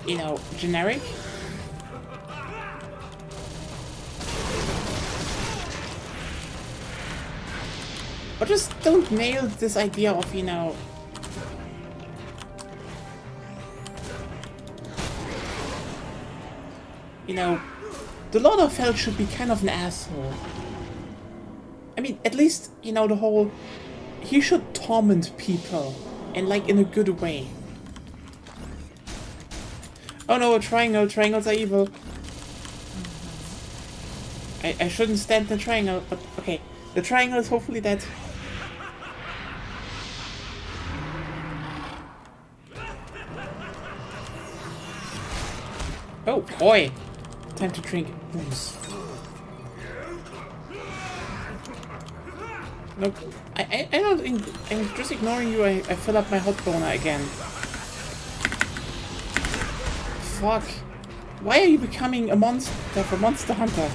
Speaker 1: you know, generic, or just don't nail this idea of, you know, the Lord of Hell should be kind of an asshole. I mean, at least, you know, the whole, he should torment people, and like in a good way. Oh no, a triangle, triangles are evil. I shouldn't stand the triangle, but okay. The triangle is hopefully dead. Oh boy! Time to drink booze. Nope. I don't think... I'm just ignoring you. I fill up my hot boner again. Fuck. Why are you becoming a monster for Monster Hunter?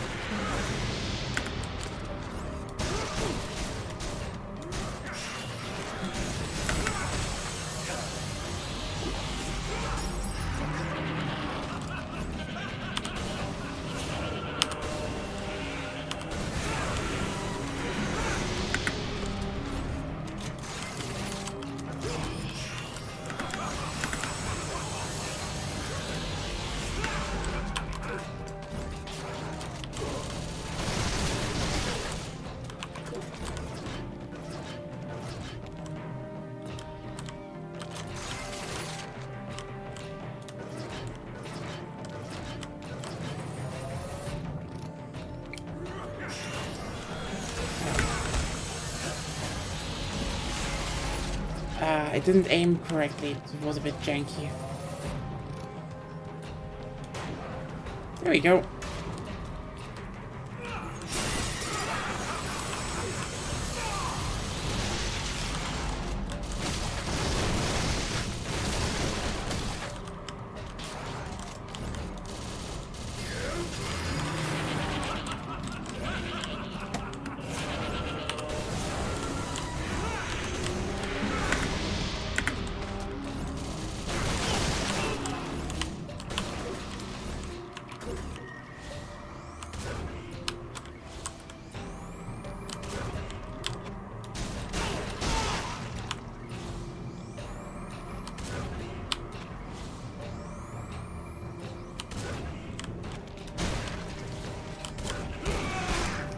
Speaker 1: I didn't aim correctly. It was a bit janky. There we go.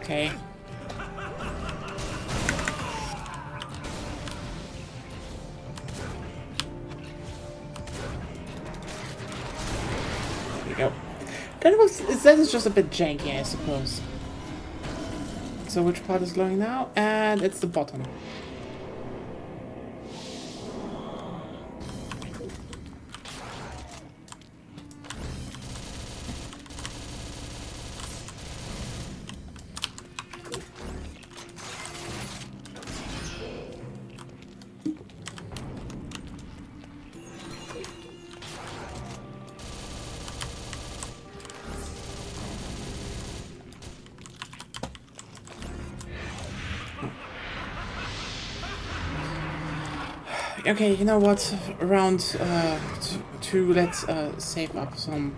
Speaker 1: Okay. There we go. That is just a bit janky, I suppose. So which part is glowing now? And it's the bottom. Okay, you know what? Round 2, let's save up some.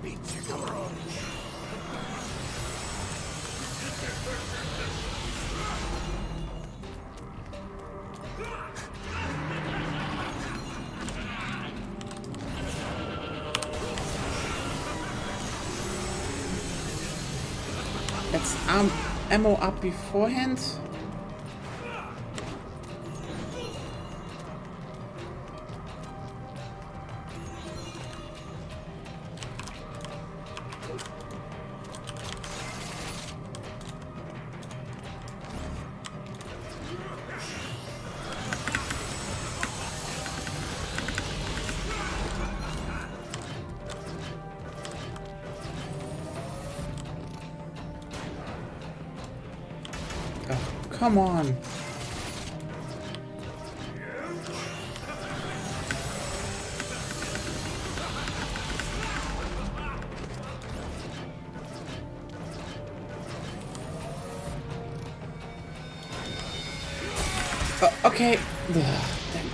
Speaker 1: Let's ammo up beforehand. Oh, come on. Okay. Ugh, damn it.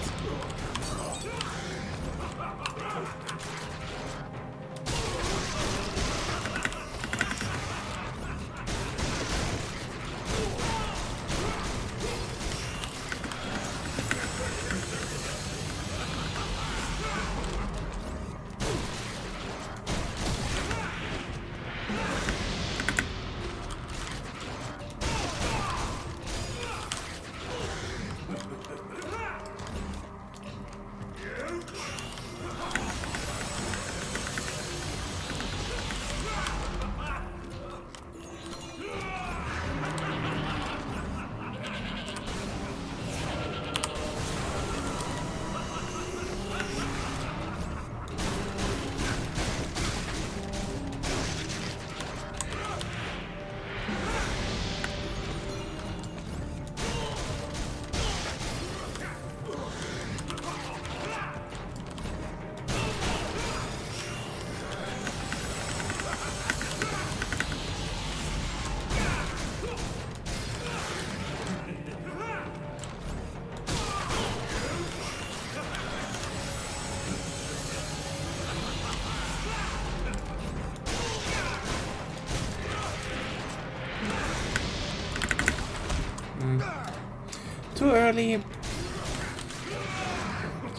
Speaker 1: Too early.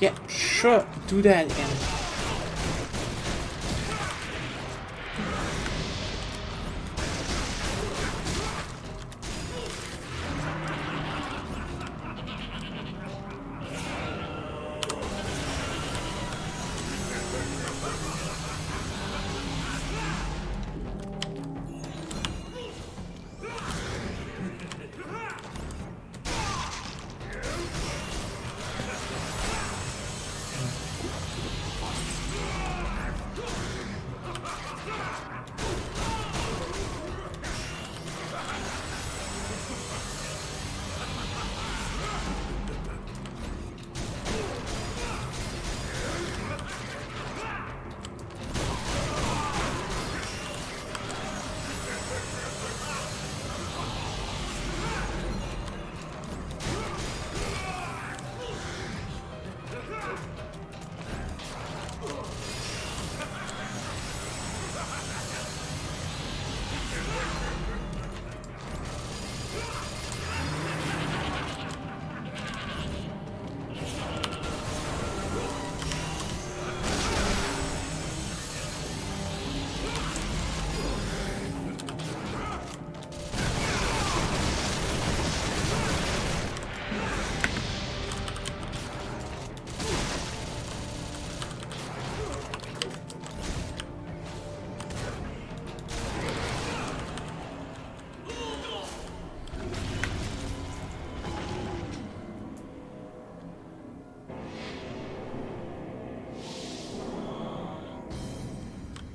Speaker 1: Yeah, sure. Do that again.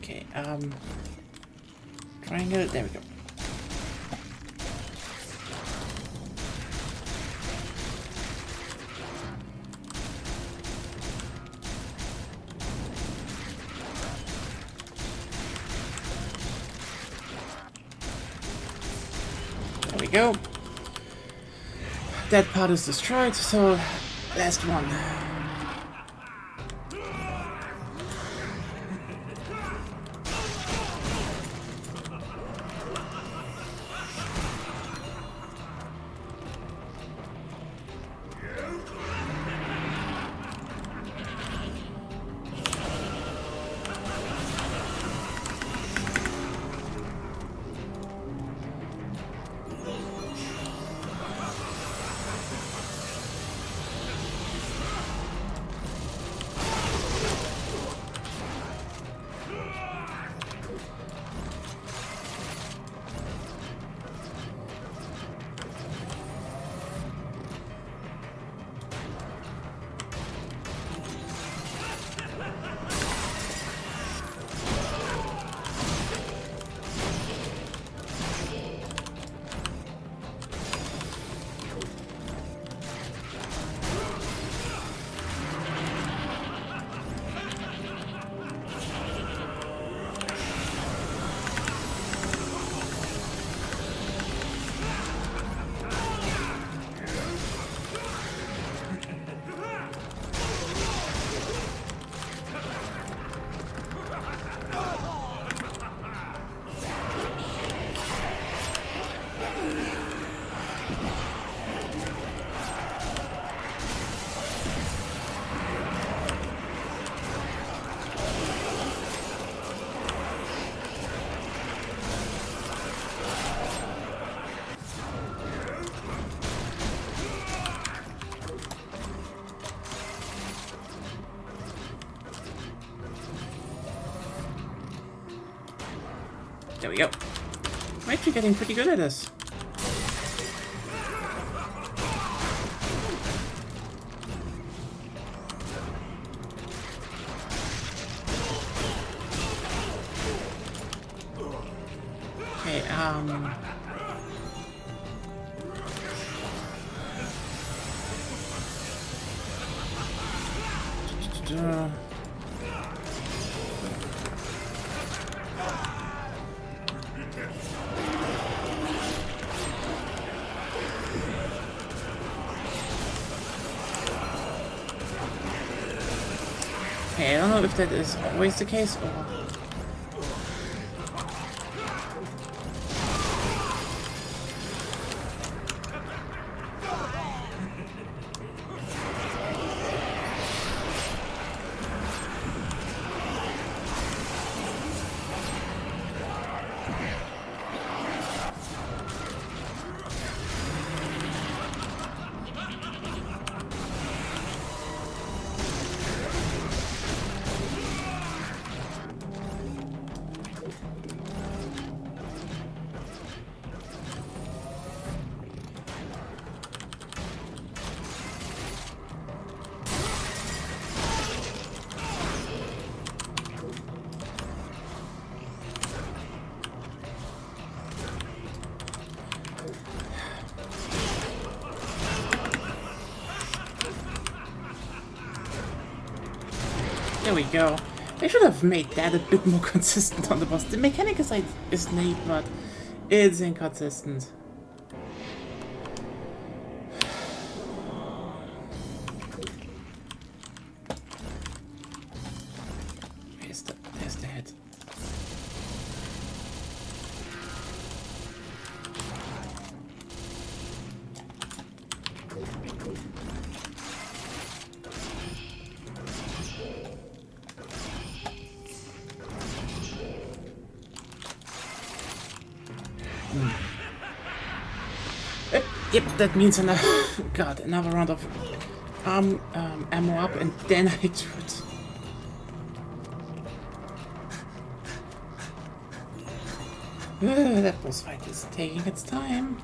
Speaker 1: Okay, triangle, there we go. There we go. That part is destroyed, so last one. There we go. I'm actually getting pretty good at this. Okay, okay, I don't know if that is always the case or... There we go. They should have made that a bit more consistent on the boss. The mechanic is neat, but it's inconsistent. There's the head. Yep, that means another another round of ammo up, and then I do it. That boss fight is taking its time.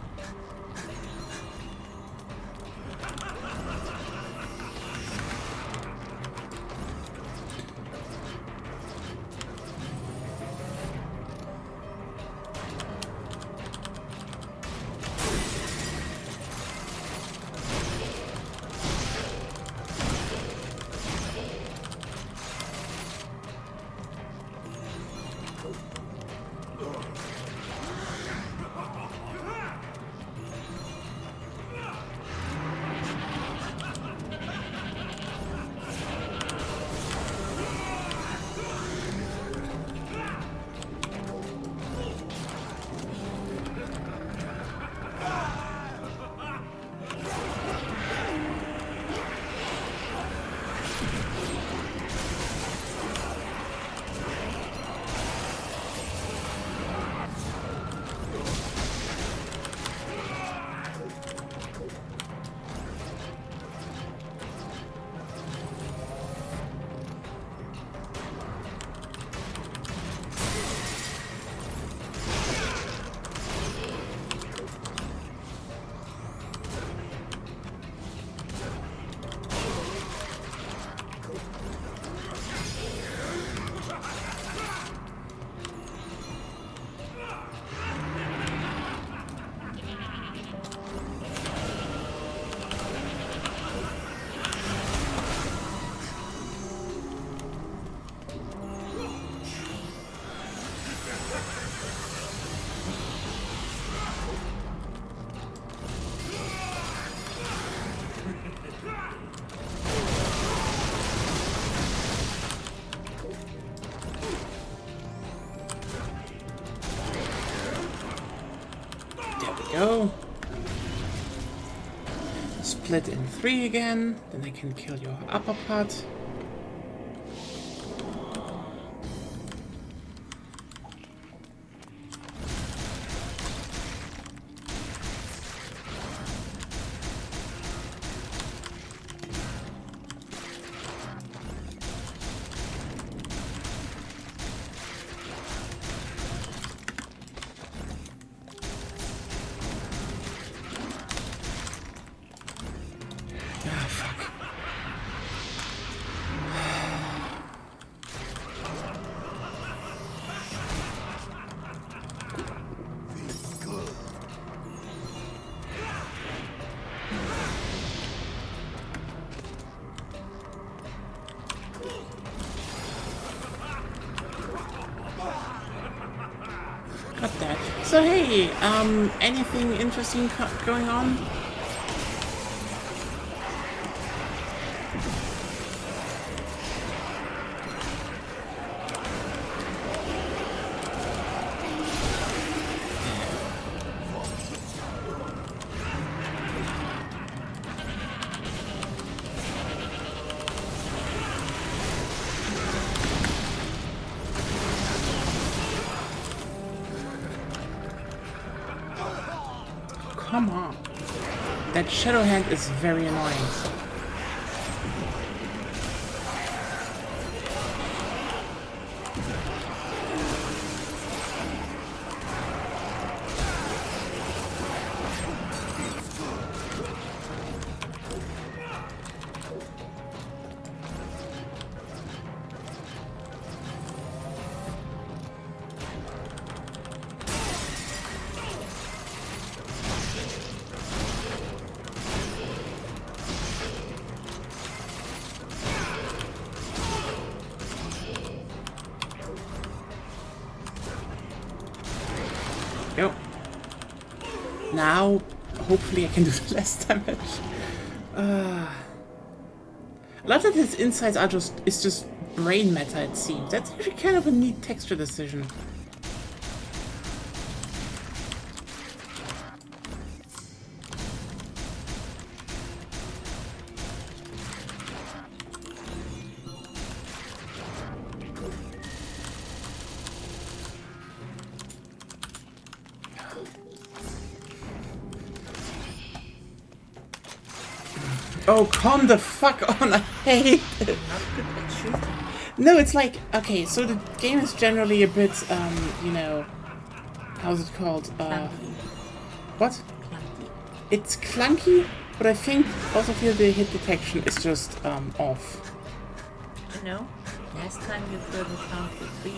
Speaker 1: Go. Split in 3 again, then I can kill your upper part. So hey, anything interesting going on? Come on. That shadow hand is very annoying. Yo. Now, hopefully I can do the less damage. A lot of his insides are just brain matter, it seems. That's actually kind of a neat texture decision. Oh, calm the fuck on, I hate it.
Speaker 2: Not good at shooting.
Speaker 1: No, it's like, okay, so the game is generally a bit, you know, how's it called? What?
Speaker 2: Clunky.
Speaker 1: It's clunky, but I think also feel the hit detection is just, off.
Speaker 2: You know, last time you couldn't count to 3.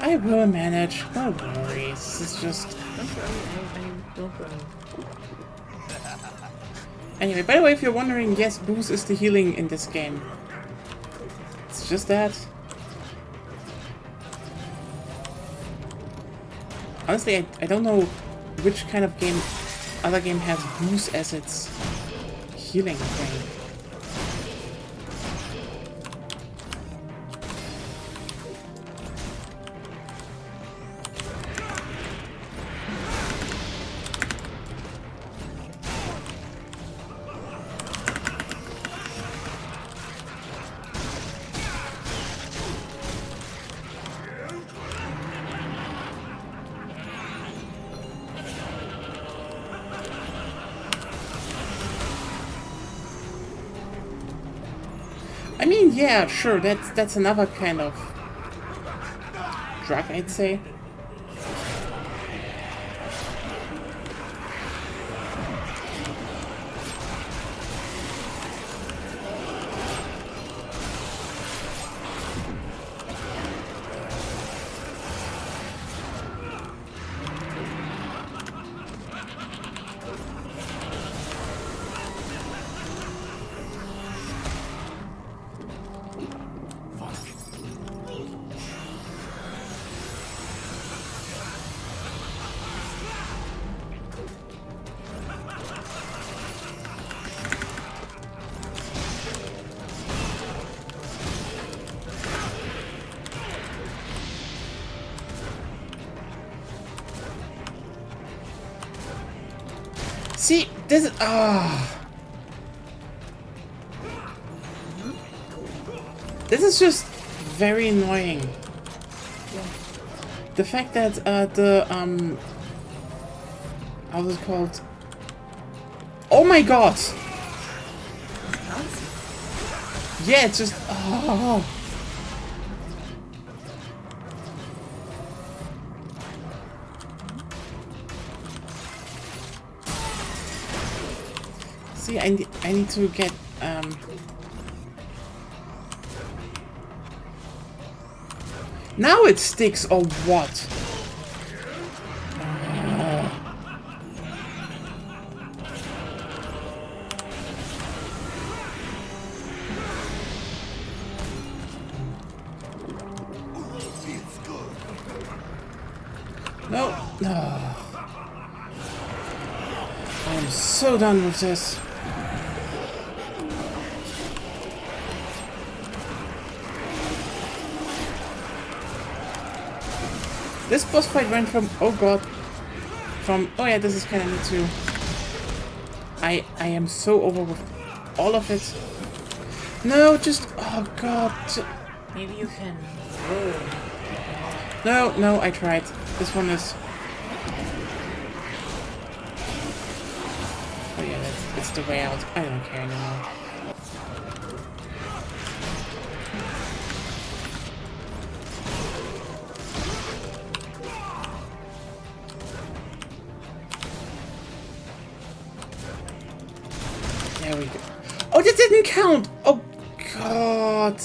Speaker 1: I will manage, no worries, this is just...
Speaker 2: Don't worry, don't worry.
Speaker 1: Anyway, by the way, if you're wondering, yes, boost is the healing in this game. It's just that. Honestly, I don't know which kind of other game has boost as its healing thing. I mean, yeah, sure, that's another kind of drug, I'd say. See, this is... This is just very annoying. The fact that, how was it called? Oh my god! Yeah, it's just... See, I need to get, Now it sticks, or what? I am so done with this. This boss fight went from, oh god, from, oh yeah, this is kind of neat too. I am so over with all of it. No, just, oh god.
Speaker 2: Maybe you can roll.
Speaker 1: No, I tried. This one is... Oh yeah, it's the way out. I don't care anymore. There we go. Oh, that didn't count! Oh god,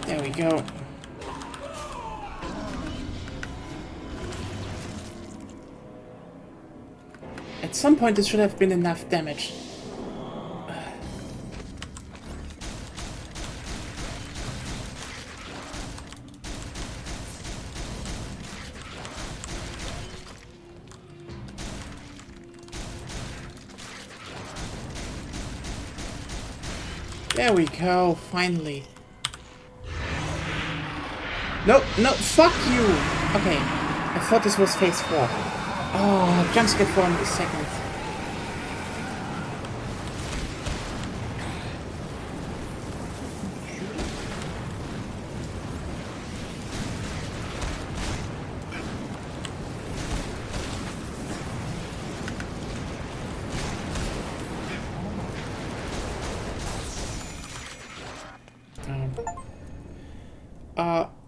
Speaker 1: There we go. At some point, this should have been enough damage. There we go, finally. No, fuck you! Okay, I thought this was phase 4. Oh, jump scare for a second.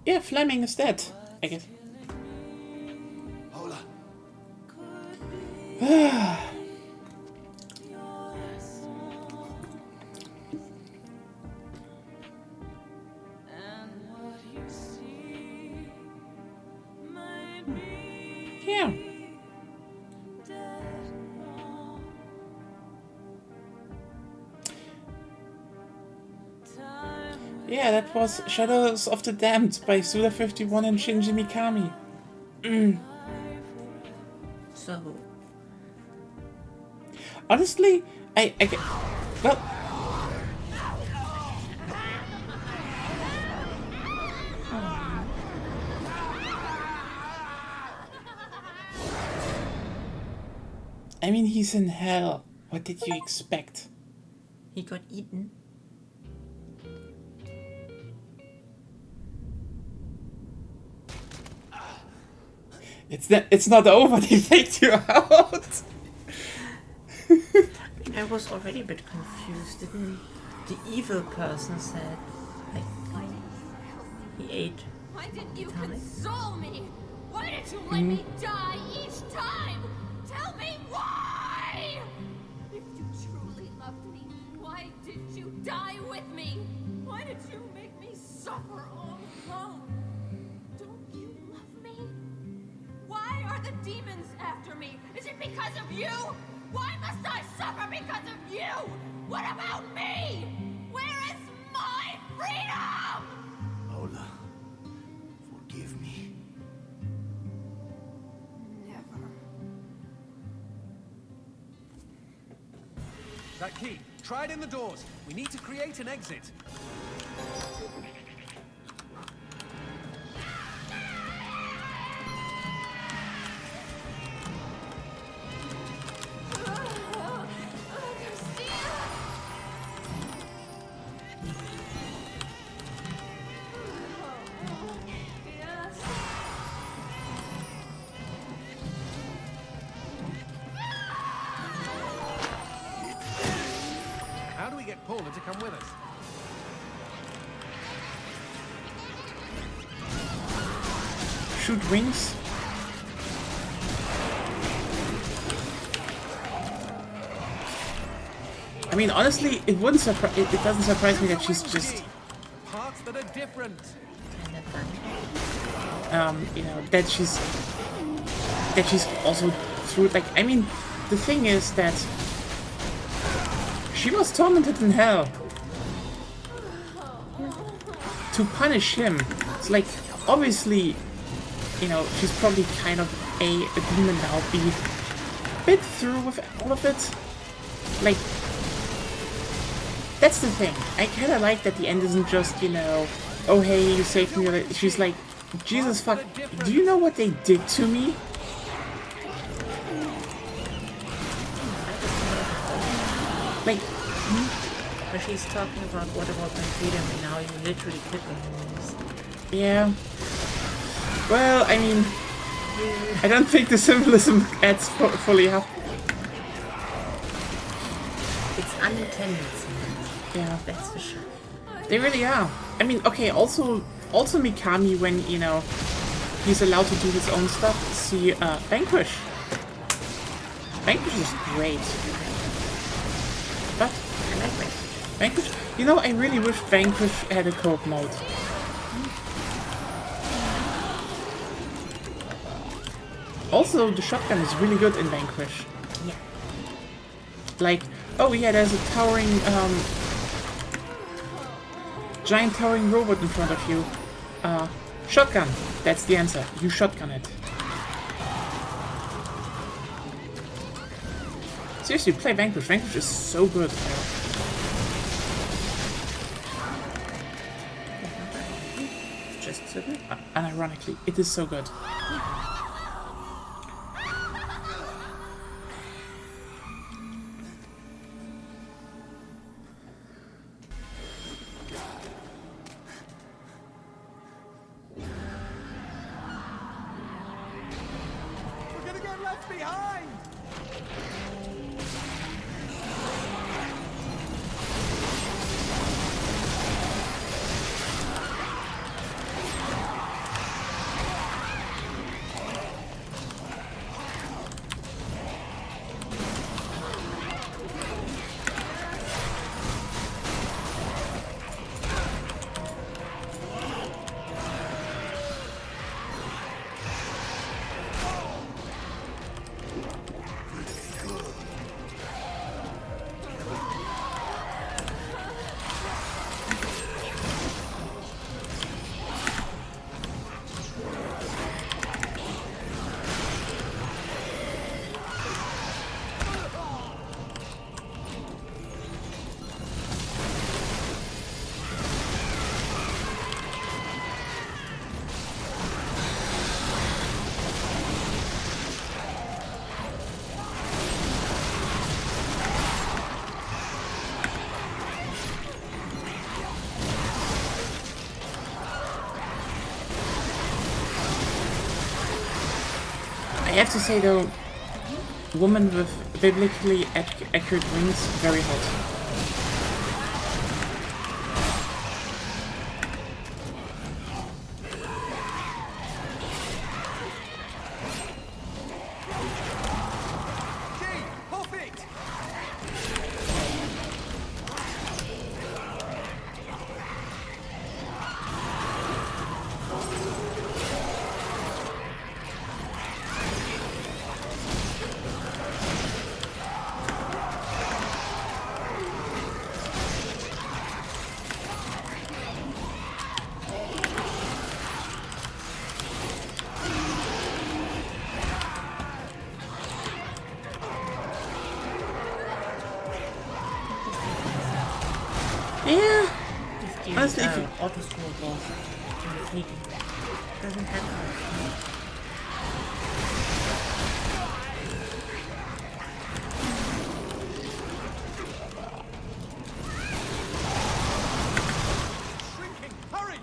Speaker 1: Yeah, Fleming is dead, I guess.
Speaker 4: Hola.
Speaker 1: Yeah. Yeah, that was Shadows of the Damned by Suda51 and Shinji Mikami.
Speaker 2: So,
Speaker 1: Honestly, well... I mean, he's in hell. What did you expect?
Speaker 2: he got eaten.
Speaker 1: It's not over, they faked you out!
Speaker 2: I was already a bit confused, didn't the evil person said, like, he ate.
Speaker 6: Why didn't you
Speaker 2: Tommy?
Speaker 6: console me? Why did you let me die each time? Tell me why! If you truly loved me, why did you die with me? Why did you make me suffer all alone? Don't you love me? Why are the demons after me? Is it because of you? Why must I suffer because of you? What about me? Where is my freedom?
Speaker 4: Hola. Forgive me.
Speaker 6: Never.
Speaker 3: That key. Try it in the doors. We need to create an exit. How do we get Paula to come with us?
Speaker 1: Shoot wings? I mean, honestly, it doesn't surprise me that she's just,
Speaker 3: Parts that are different.
Speaker 1: you know, that she's also through, like, I mean, the thing is that She was tormented in hell. To punish him. It's like, obviously, you know, she's probably kind of a demon now, be a bit through with all of it. Like, that's the thing. I kind of like that the end isn't just, you know, oh hey, you saved me. She's like, Jesus fuck, do you know what they did to me? Like,
Speaker 2: But she's talking about what about my freedom and now you literally cripple me.
Speaker 1: yeah. Well, I mean, I don't think the symbolism adds fully up.
Speaker 2: It's unintended.
Speaker 1: Yeah.
Speaker 2: That's for sure.
Speaker 1: They really are. I mean, okay, also Mikami, when, you know, he's allowed to do his own stuff. See, Vanquish. Vanquish is great. But,
Speaker 2: I like that.
Speaker 1: Vanquish, you know, I really wish Vanquish had a co-op mode. Also, the shotgun is really good in Vanquish.
Speaker 2: Yeah.
Speaker 1: Like, oh yeah, there's a towering, giant towering robot in front of you. Shotgun. That's the answer. You shotgun it. Seriously, play Vanquish. Vanquish is so good.
Speaker 2: Just so good.
Speaker 1: Unironically, it is so good.
Speaker 3: We're gonna get left behind!
Speaker 1: I have to say though, woman with biblically accurate wings, very hot.
Speaker 3: Gee, hop it!
Speaker 1: Yeah.
Speaker 2: This game
Speaker 1: Honestly, if you-
Speaker 2: auto scroll boss. Sneaky. Doesn't happen.
Speaker 3: Shrinking! Hurry!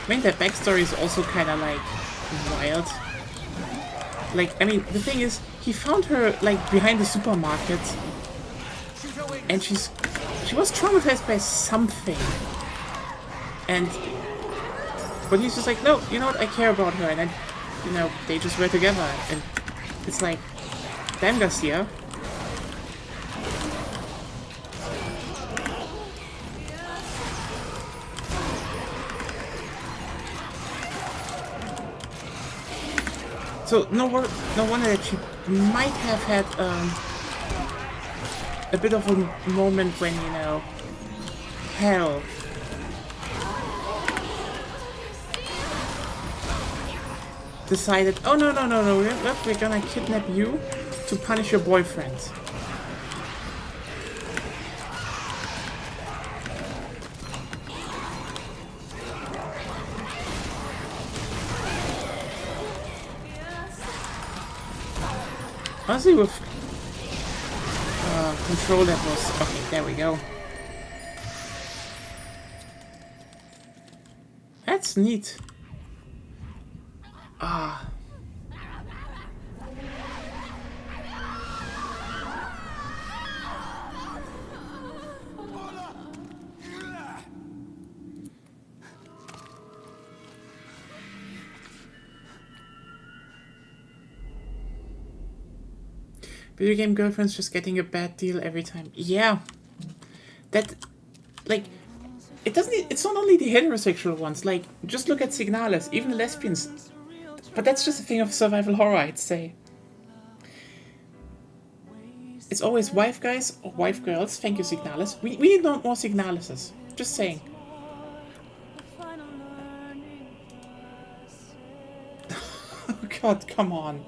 Speaker 1: I mean, their backstory is also kind of like wild. Like, I mean, the thing is, he found her like behind the supermarket, and she was traumatized by something, but he's just like, no, you know what, I care about her, and then, you know, they just were together, and it's like, damn, Garcia. So no wonder that she might have had a bit of a moment when, you know, Hell decided, oh no, we're gonna kidnap you to punish your boyfriend. Honestly, with control, that was okay. There we go. That's neat. Ah. Video game girlfriends just getting a bad deal every time. Yeah. That, like, it's not only the heterosexual ones. Like, just look at Signales, even the lesbians. But that's just a thing of survival horror, I'd say. It's always wife guys or wife girls. Thank you, Signales. We need more Signaleses. Just saying. Oh god, come on.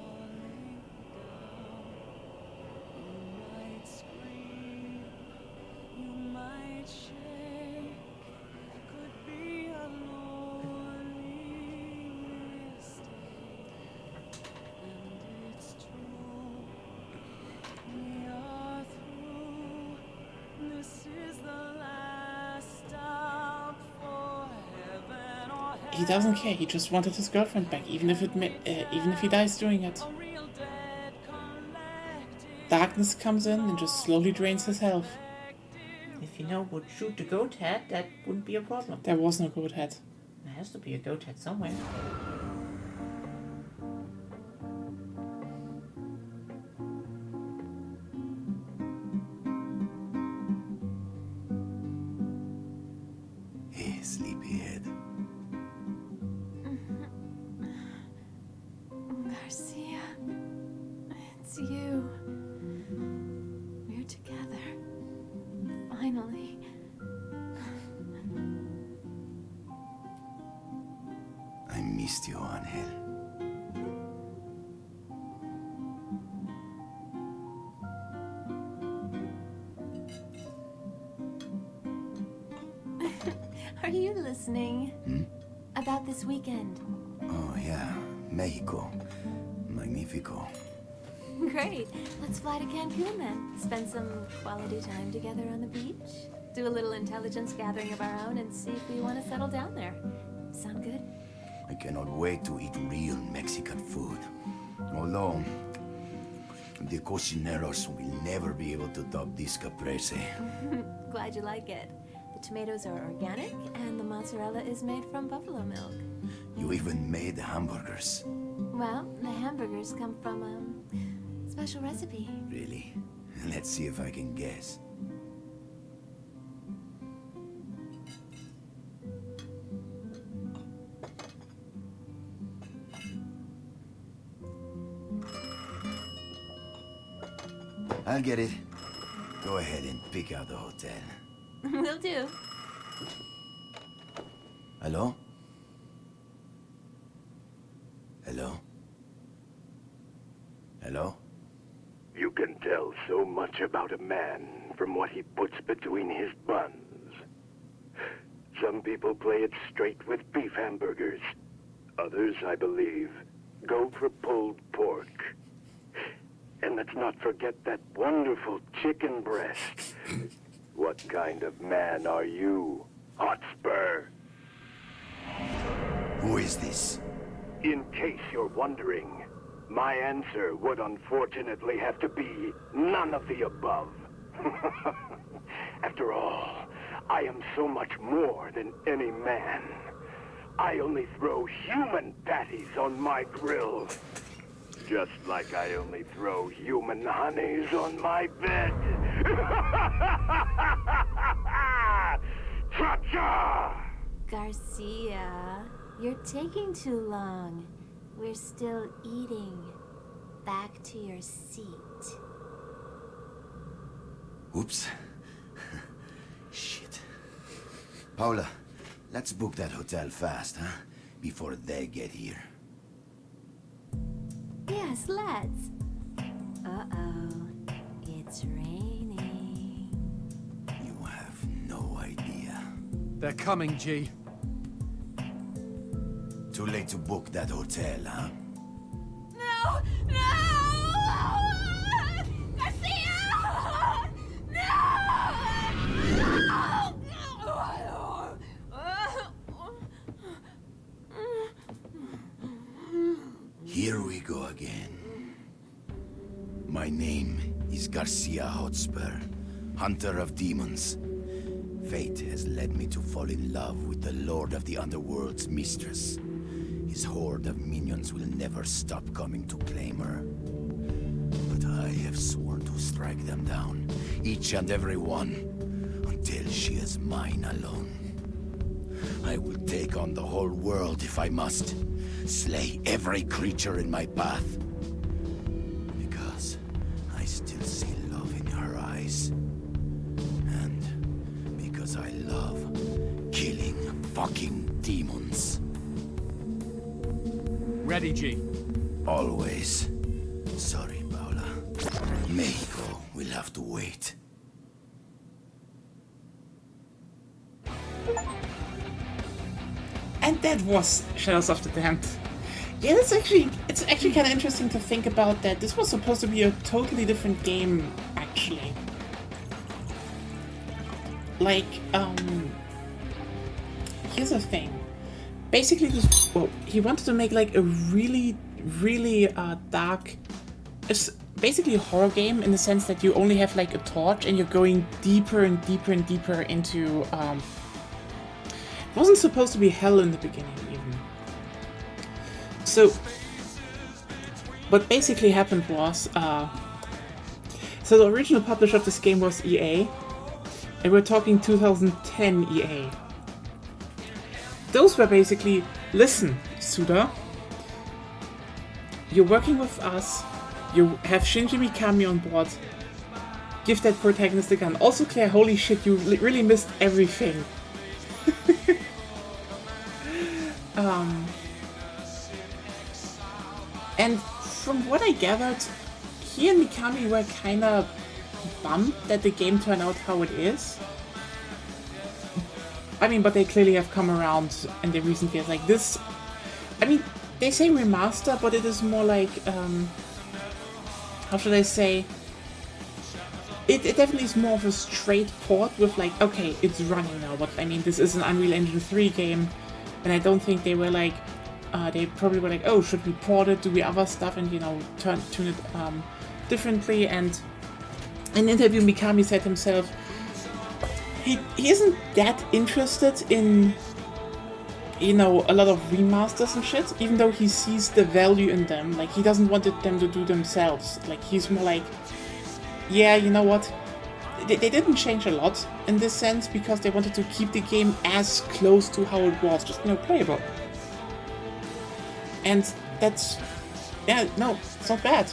Speaker 1: He doesn't care. He just wanted his girlfriend back, even if he dies doing it. Darkness comes in and just slowly drains his health.
Speaker 2: If you know would shoot the goat head, that wouldn't be a problem.
Speaker 1: There was no goat head.
Speaker 2: There has to be a goat head somewhere.
Speaker 4: Hey, sleepyhead.
Speaker 6: Garcia, it's you. We're together. Finally.
Speaker 4: I missed you, Angel.
Speaker 6: Are you listening? About this weekend.
Speaker 4: Oh, yeah. Mexico. Magnifico.
Speaker 6: Great. Let's fly to Cancun then. Spend some quality time together on the beach. Do a little intelligence gathering of our own and see if we want to settle down there. Sound good?
Speaker 4: I cannot wait to eat real Mexican food. Although, the cocineros will never be able to top this caprese.
Speaker 6: Glad you like it. The tomatoes are organic and the mozzarella is made from buffalo milk.
Speaker 4: You even made hamburgers.
Speaker 6: Well, the hamburgers come from a special recipe.
Speaker 4: Really? Let's see if I can guess. I'll get it. Go ahead and pick out the hotel.
Speaker 6: Will do.
Speaker 4: Hello? Hello? Hello?
Speaker 7: You can tell so much about a man from what he puts between his buns. Some people play it straight with beef hamburgers. Others, I believe, go for pulled pork. And let's not forget that wonderful chicken breast. What kind of man are you, Hotspur?
Speaker 4: is this?
Speaker 7: In case you're wondering, my answer would unfortunately have to be none of the above. After all, I am so much more than any man. I only throw human patties on my grill. Just like I only throw human honeys on my bed. Cha-cha!
Speaker 8: Garcia, you're taking too long. We're still eating. Back to your seat.
Speaker 4: Oops. Shit. Paula, let's book that hotel fast, huh? Before they get here.
Speaker 8: Yes, let's. Uh-oh. It's raining.
Speaker 4: You have no idea.
Speaker 3: They're coming, G.
Speaker 4: Too late to book that hotel, huh?
Speaker 6: No! No! Garcia!
Speaker 4: Here we go again. My name is Garcia Hotspur, hunter of demons. Fate has led me to fall in love with the Lord of the Underworld's mistress. His horde of minions will never stop coming to claim her. But I have sworn to strike them down, each and every one, until she is mine alone. I will take on the whole world if I must. Slay every creature in my path. Because I still see love in her eyes. And because I love killing fucking demons.
Speaker 3: Ready, G.
Speaker 4: Always. Sorry, Paula. Mexico will have to wait.
Speaker 1: And that was Shadows of the Damned. Yeah, it's actually kind of interesting to think about that. This was supposed to be a totally different game, actually. Like, here's the thing. Basically, he wanted to make like a really dark, it's basically a horror game in the sense that you only have like a torch and you're going deeper and deeper and deeper into, it wasn't supposed to be hell in the beginning even. So, what basically happened was, so the original publisher of this game was EA, and we're talking 2010 EA. Those were basically, listen, Suda, you're working with us, you have Shinji Mikami on board, give that protagonist a gun. Also, Claire, holy shit, you really missed everything. And from what I gathered, he and Mikami were kinda bummed that the game turned out how it is. I mean, but they clearly have come around in the recent years. Like this, I mean, they say remaster, but it is more like, how should I say? It definitely is more of a straight port with like, okay, it's running now, but I mean, this is an Unreal Engine 3 game, and I don't think they were like, they probably were like, oh, should we port it, do we other stuff, and you know, tune it differently. And in an interview, Mikami said himself, he isn't that interested in, you know, a lot of remasters and shit, even though he sees the value in them. Like, he doesn't want them to do themselves. Like, he's more like, yeah, you know what, they didn't change a lot in this sense because they wanted to keep the game as close to how it was, just, you know, playable. And that's, yeah, no, it's not bad.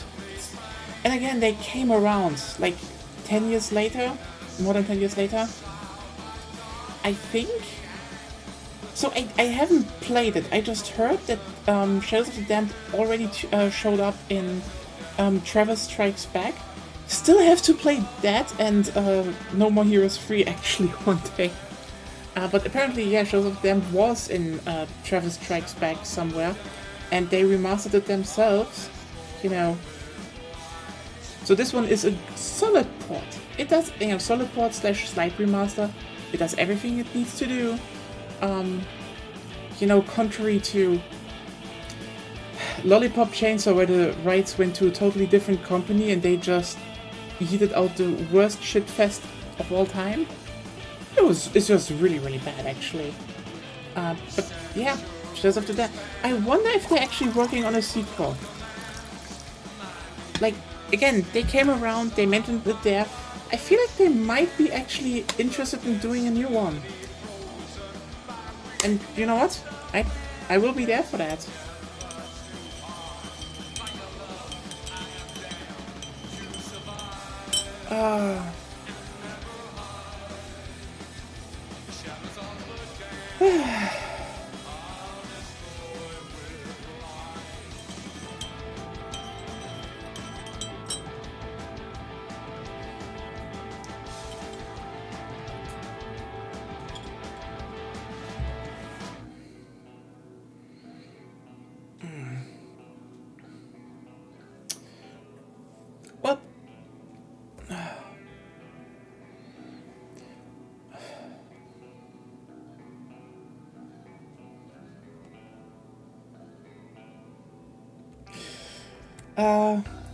Speaker 1: And again, they came around, like, 10 years later, more than 10 years later, I think. So I haven't played it, I just heard that Shadows of the Damned already showed up in Travis Strikes Back. Still have to play that and No More Heroes 3 actually one day. But apparently, yeah, Shadows of the Damned was in Travis Strikes Back somewhere, and they remastered it themselves, you know. So this one is a solid port. It does, you know, solid port / slight remaster. It does everything it needs to do. you know, contrary to Lollipop Chainsaw, where the rights went to a totally different company and they just yeeted out the worst shitfest of all time. It's just really, really bad, actually. But yeah, just after that, I wonder if they're actually working on a sequel. Like, again, they came around, they mentioned it there. I feel like they might be actually interested in doing a new one. And you know what? I will be there for that. Well,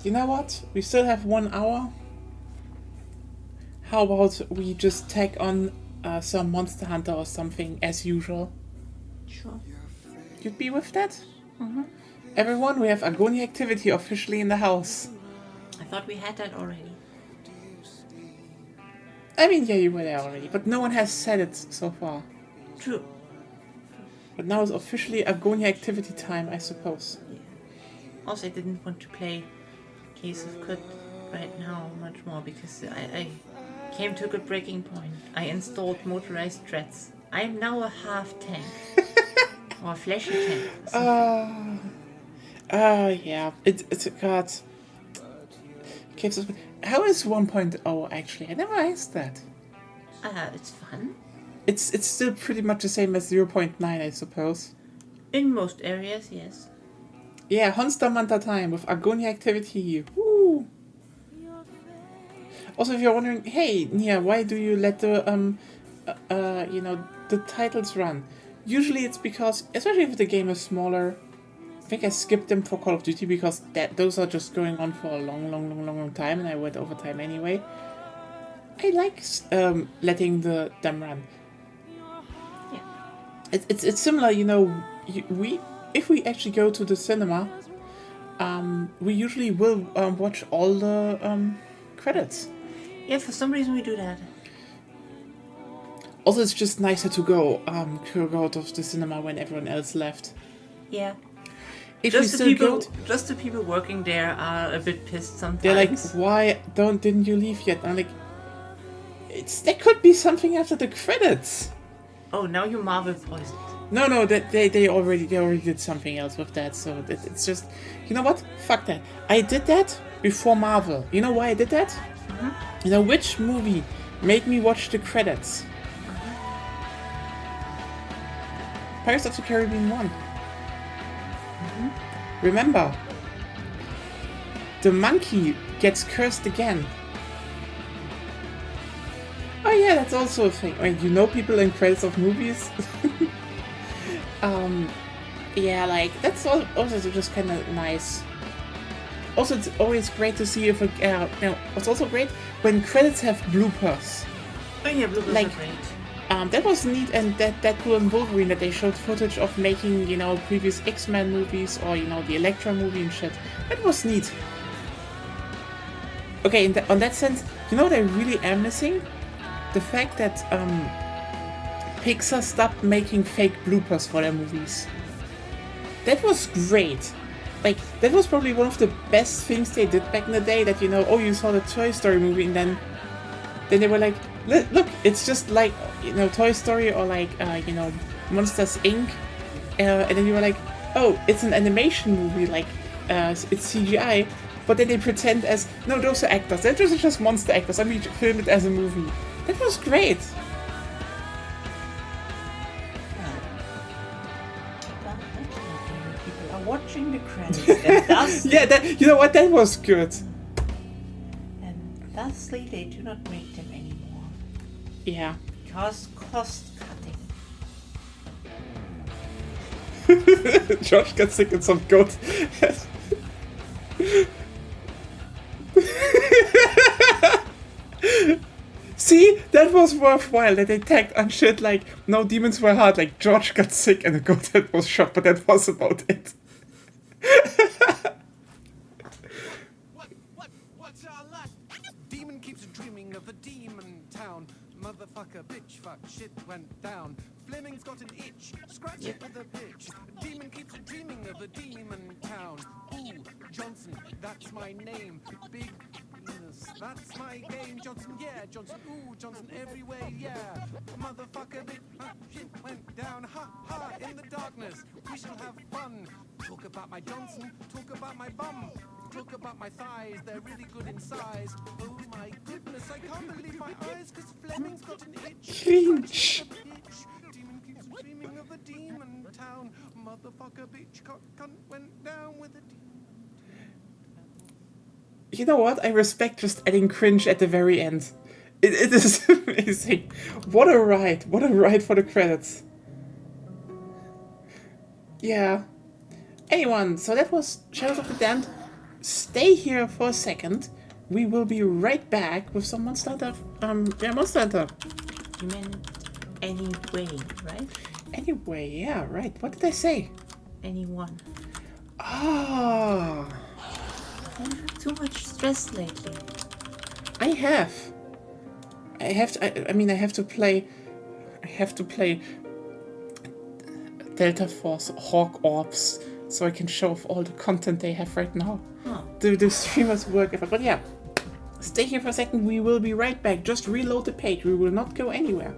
Speaker 1: you know what? We still have 1 hour. How about we just tack on some Monster Hunter or something as usual?
Speaker 2: Sure.
Speaker 1: You'd be with that? Mm-hmm. Everyone, we have Agony activity officially in the house.
Speaker 2: I thought we had that already.
Speaker 1: I mean, yeah, you were there already, but no one has said it so far.
Speaker 2: True.
Speaker 1: But now it's officially Agony activity time, I suppose.
Speaker 2: Yeah. Also, I didn't want to play Case of Cud right now much more because I came to a good breaking point. I installed motorized dreads. I am now a half tank. Or a fleshy tank.
Speaker 1: Yeah. It's God. How is 1.0 actually? I never asked that.
Speaker 2: It's fun.
Speaker 1: It's still pretty much the same as 0.9, I suppose.
Speaker 2: In most areas, yes.
Speaker 1: Yeah, Monster Hunter time with Agony activity. Woo! Also, if you're wondering, hey, Nia, why do you let the the titles run? Usually it's because, especially if the game is smaller, I think I skipped them for Call of Duty because those are just going on for a long time, and I went over time anyway. I like letting them run.
Speaker 2: Yeah.
Speaker 1: It's similar, you know. If we actually go to the cinema, we usually will watch all the credits.
Speaker 2: Yeah, for some reason we do that.
Speaker 1: Also, it's just nicer to go out of the cinema when everyone else left.
Speaker 2: Yeah.
Speaker 1: If
Speaker 2: Just the people working there are a bit pissed sometimes.
Speaker 1: they're like, why didn't you leave yet? And I'm like, there could be something after the credits.
Speaker 2: Oh, now you Marvel poisoned.
Speaker 1: No, that they already did something else with that. So it's just, you know what? Fuck that. I did that before Marvel. You know why I did that?
Speaker 2: Mm-hmm.
Speaker 1: You know which movie made me watch the credits? Pirates of the Caribbean 1. Mm-hmm. Remember, the monkey gets cursed again. Oh yeah, that's also a thing. I mean, you know people in credits of movies? Yeah, like, that's also just kind of nice. Also, it's always great to see if it's also great when credits have bloopers.
Speaker 2: Oh yeah, bloopers
Speaker 1: like,
Speaker 2: are great.
Speaker 1: That was neat, and that cool in Wolverine that they showed footage of making, you know, previous X-Men movies or, you know, the Elektra movie and shit. That was neat. Okay, on that sense, you know what I really am missing? The fact that Pixar stopped making fake bloopers for their movies. That was great. Like, that was probably one of the best things they did back in the day, that, you know, oh, you saw the Toy Story movie, and then they were like, look, it's just like, you know, Toy Story or like, you know, Monsters Inc. And then you were like, oh, it's an animation movie, like, it's CGI, but then they pretend as, no, those are actors, they're just monster actors, and we film it as a movie. That was great.
Speaker 2: People are watching the credits, and thusly,
Speaker 1: Yeah, you know what, that was good.
Speaker 2: and thusly they do not make them anymore.
Speaker 1: Yeah.
Speaker 2: Because cost cutting.
Speaker 1: George got sick and some goat. See, that was worthwhile that they tagged on shit like no demons were hard, like George got sick and a goat head was shot, but that was about it.
Speaker 3: What's our last? Demon keeps dreaming of a demon town. Motherfucker, bitch, fuck, shit went down. Fleming's got an itch, scratch it with a bitch. Demon keeps dreaming of a demon town. Ooh, Johnson, that's my name. Big penis, that's my game. Johnson, yeah, Johnson, ooh, Johnson everywhere, yeah. Motherfucker, bitch, shit went down. Ha ha, in the darkness, we shall have fun. Talk about my Johnson, talk about my bum. Talk about my thighs, they're really good in size. Oh my goodness, I can't believe my eyes, cause Fleming's got an itch.
Speaker 1: Cringe.
Speaker 3: Demon keeps dreaming of a demon town. Motherfucker, bitch, cunt went down with a demon.
Speaker 1: You know what? I respect just adding cringe at the very end. It is amazing. What a ride. What a ride for the credits. Yeah. Anyone, so that was Shadows of the Damned. Stay here for a second. We will be right back with some Monster Hunter. Monster Hunter.
Speaker 2: You meant anyway, right?
Speaker 1: Anyway, yeah, right. What did I say?
Speaker 2: Anyone.
Speaker 1: Ah.
Speaker 2: You have too much stress lately.
Speaker 1: I have. I have to. I mean, I have to play. I have to play Delta Force Hawk Orbs so I can show off all the content they have right now.
Speaker 2: Huh.
Speaker 1: The streamers work effort. But yeah, stay here for a second. We will be right back. Just reload the page. We will not go anywhere.